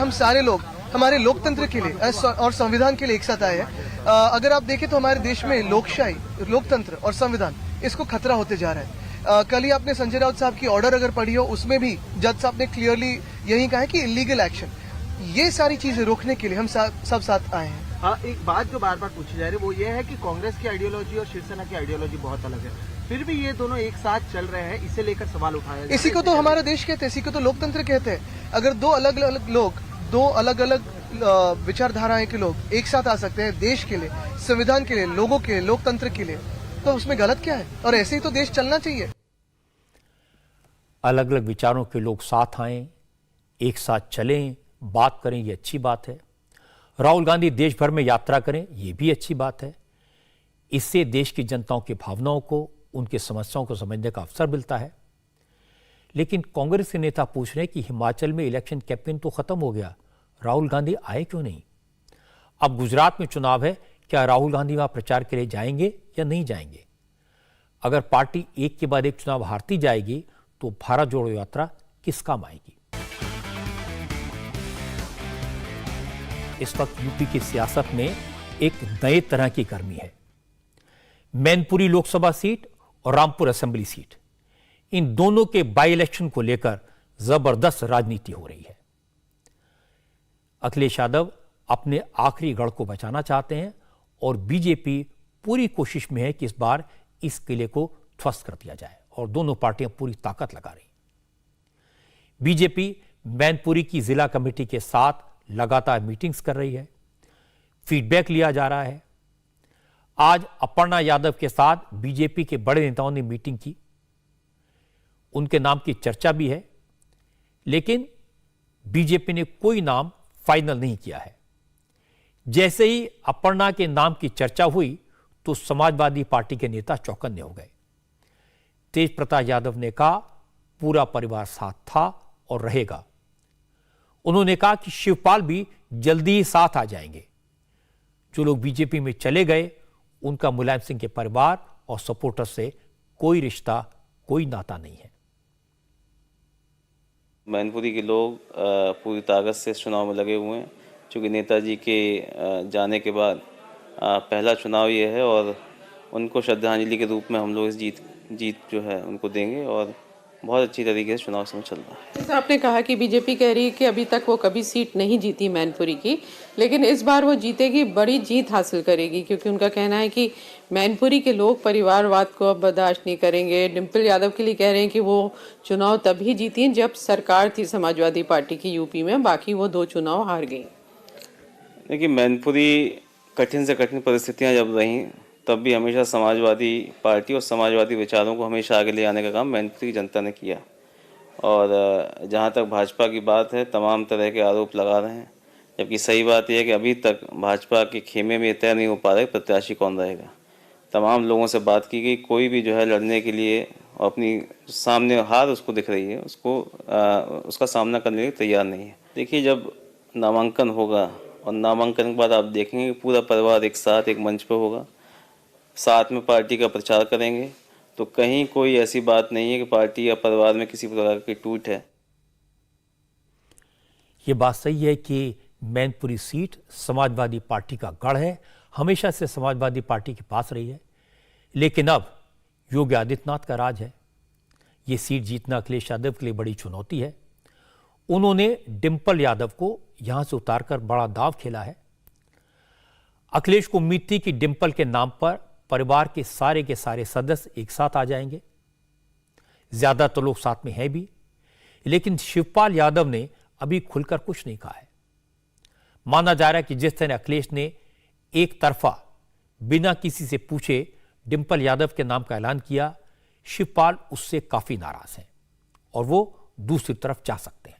हम सारे लोग हमारे लोकतंत्र के लिए और संविधान के लिए एक साथ आए हैं। अगर आप देखें तो हमारे देश में लोकशाही, लोकतंत्र और संविधान इसको खतरा होते जा रहा है। कल ही आपने संजय राउत साहब की ऑर्डर अगर पढ़ी हो, उसमें भी जज साहब ने क्लियरली यही कहा है कि इलीगल एक्शन, ये सारी चीजें रोकने के लिए हम सब साथ आए हैं। हाँ, एक बात जो बार बार पूछी जा रही है वो ये है कि कांग्रेस की आइडियोलॉजी और शिवसेना की आइडियोलॉजी बहुत अलग है, फिर भी ये दोनों एक साथ चल रहे हैं, इसे लेकर सवाल उठाया। इसी को तो हमारा देश कहते हैं, इसी को तो लोकतंत्र कहते हैं। अगर दो अलग अलग लोग, दो अलग अलग विचारधाराएं के लोग एक साथ आ सकते हैं देश के लिए, संविधान के लिए, लोगों के लिए, लोकतंत्र के लिए, तो उसमें गलत क्या है? और ऐसे ही तो देश चलना चाहिए। अलग अलग विचारों के लोग साथ आएं, एक साथ चलें, बात करें, ये अच्छी बात है। राहुल गांधी देश भर में यात्रा करें, ये भी अच्छी बात है। इससे देश की जनताओं की भावनाओं को, उनकी समस्याओं को समझने का अवसर मिलता है। लेकिन कांग्रेस के नेता पूछ रहे हैं कि हिमाचल में इलेक्शन कैंपेन तो खत्म हो गया, राहुल गांधी आए क्यों नहीं? अब गुजरात में चुनाव है, क्या राहुल गांधी वहां प्रचार के लिए जाएंगे या नहीं जाएंगे? अगर पार्टी एक के बाद एक चुनाव हारती जाएगी तो भारत जोड़ो यात्रा किस काम आएगी? इस वक्त यूपी की सियासत में एक नए तरह की गर्मी है। मैनपुरी लोकसभा सीट और रामपुर असेंबली सीट, इन दोनों के बाई इलेक्शन को लेकर जबरदस्त राजनीति हो रही है। अखिलेश यादव अपने आखिरी गढ़ को बचाना चाहते हैं और बीजेपी पूरी कोशिश में है कि इस बार इस किले को ध्वस्त कर दिया जाए, और दोनों पार्टियां पूरी ताकत लगा रही। बीजेपी मैनपुरी की जिला कमेटी के साथ लगातार मीटिंग्स कर रही है, फीडबैक लिया जा रहा है। आज अपर्णा यादव के साथ बीजेपी के बड़े नेताओं ने मीटिंग की, उनके नाम की चर्चा भी है, लेकिन बीजेपी ने कोई नाम फाइनल नहीं किया है। जैसे ही अपर्णा के नाम की चर्चा हुई तो समाजवादी पार्टी के नेता चौकन्ने हो गए। तेज प्रताप यादव ने कहा पूरा परिवार साथ था और रहेगा। उन्होंने कहा कि शिवपाल भी जल्दी ही साथ आ जाएंगे। जो लोग बीजेपी में चले गए उनका मुलायम सिंह के परिवार और सपोर्टर से कोई रिश्ता, कोई नाता नहीं है। मैनपुरी के लोग पूरी ताकत से इस चुनाव में लगे हुए हैं, क्योंकि नेताजी के जाने के बाद पहला चुनाव ये है, और उनको श्रद्धांजलि के रूप में हम लोग इस जीत जो है उनको देंगे, और बहुत अच्छी तरीके से चुनाव समय चल रहा है। जैसे आपने कहा कि बीजेपी कह रही है कि अभी तक वो कभी सीट नहीं जीती मैनपुरी की, लेकिन इस बार वो जीतेगी, बड़ी जीत हासिल करेगी, क्योंकि उनका कहना है कि मैनपुरी के लोग परिवारवाद को अब बर्दाश्त नहीं करेंगे। डिम्पल यादव के लिए कह रहे हैं कि वो चुनाव तभी जीती जब सरकार थी समाजवादी पार्टी की यूपी में, बाकी वो 2 चुनाव हार गई। देखिए, मैनपुरी कठिन से कठिन परिस्थितियाँ जब रहीं तब भी हमेशा समाजवादी पार्टी और समाजवादी विचारों को हमेशा आगे ले आने का काम मैनपुरी की जनता ने किया। और जहाँ तक भाजपा की बात है, तमाम तरह के आरोप लगा रहे हैं, जबकि सही बात यह है कि अभी तक भाजपा के खेमे में तय नहीं हो पा रहा है प्रत्याशी कौन रहेगा। तमाम लोगों से बात की गई, कोई भी जो है लड़ने के लिए और अपनी सामने हार उसको दिख रही है, उसको उसका सामना करने के लिए तैयार नहीं है। देखिए, जब नामांकन होगा और नामांकन के बाद आप देखेंगे कि पूरा परिवार एक साथ एक मंच पर होगा, साथ में पार्टी का प्रचार करेंगे, तो कहीं कोई ऐसी बात नहीं है कि पार्टी या परिवार में किसी प्रकार की टूट है। ये बात सही है कि मैनपुरी सीट समाजवादी पार्टी का गढ़ है, हमेशा से समाजवादी पार्टी के पास रही है, लेकिन अब योगी आदित्यनाथ का राज है। ये सीट जीतना अखिलेश यादव के लिए बड़ी चुनौती है। उन्होंने डिंपल यादव को यहां से उतारकर बड़ा दांव खेला है। अखिलेश को उम्मीद थी कि डिंपल के नाम पर परिवार के सारे सदस्य एक साथ आ जाएंगे। ज्यादातर लोग साथ में हैं भी, लेकिन शिवपाल यादव ने अभी खुलकर कुछ नहीं कहा है। माना जा रहा है कि जिस तरह अखिलेश ने एक तरफा बिना किसी से पूछे डिंपल यादव के नाम का ऐलान किया, शिवपाल उससे काफी नाराज हैं और वो दूसरी तरफ जा सकते हैं।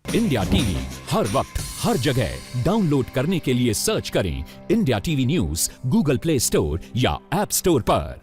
इंडिया टीवी हर वक्त हर जगह डाउनलोड करने के लिए सर्च करें India TV news Google play store या ऐप स्टोर पर।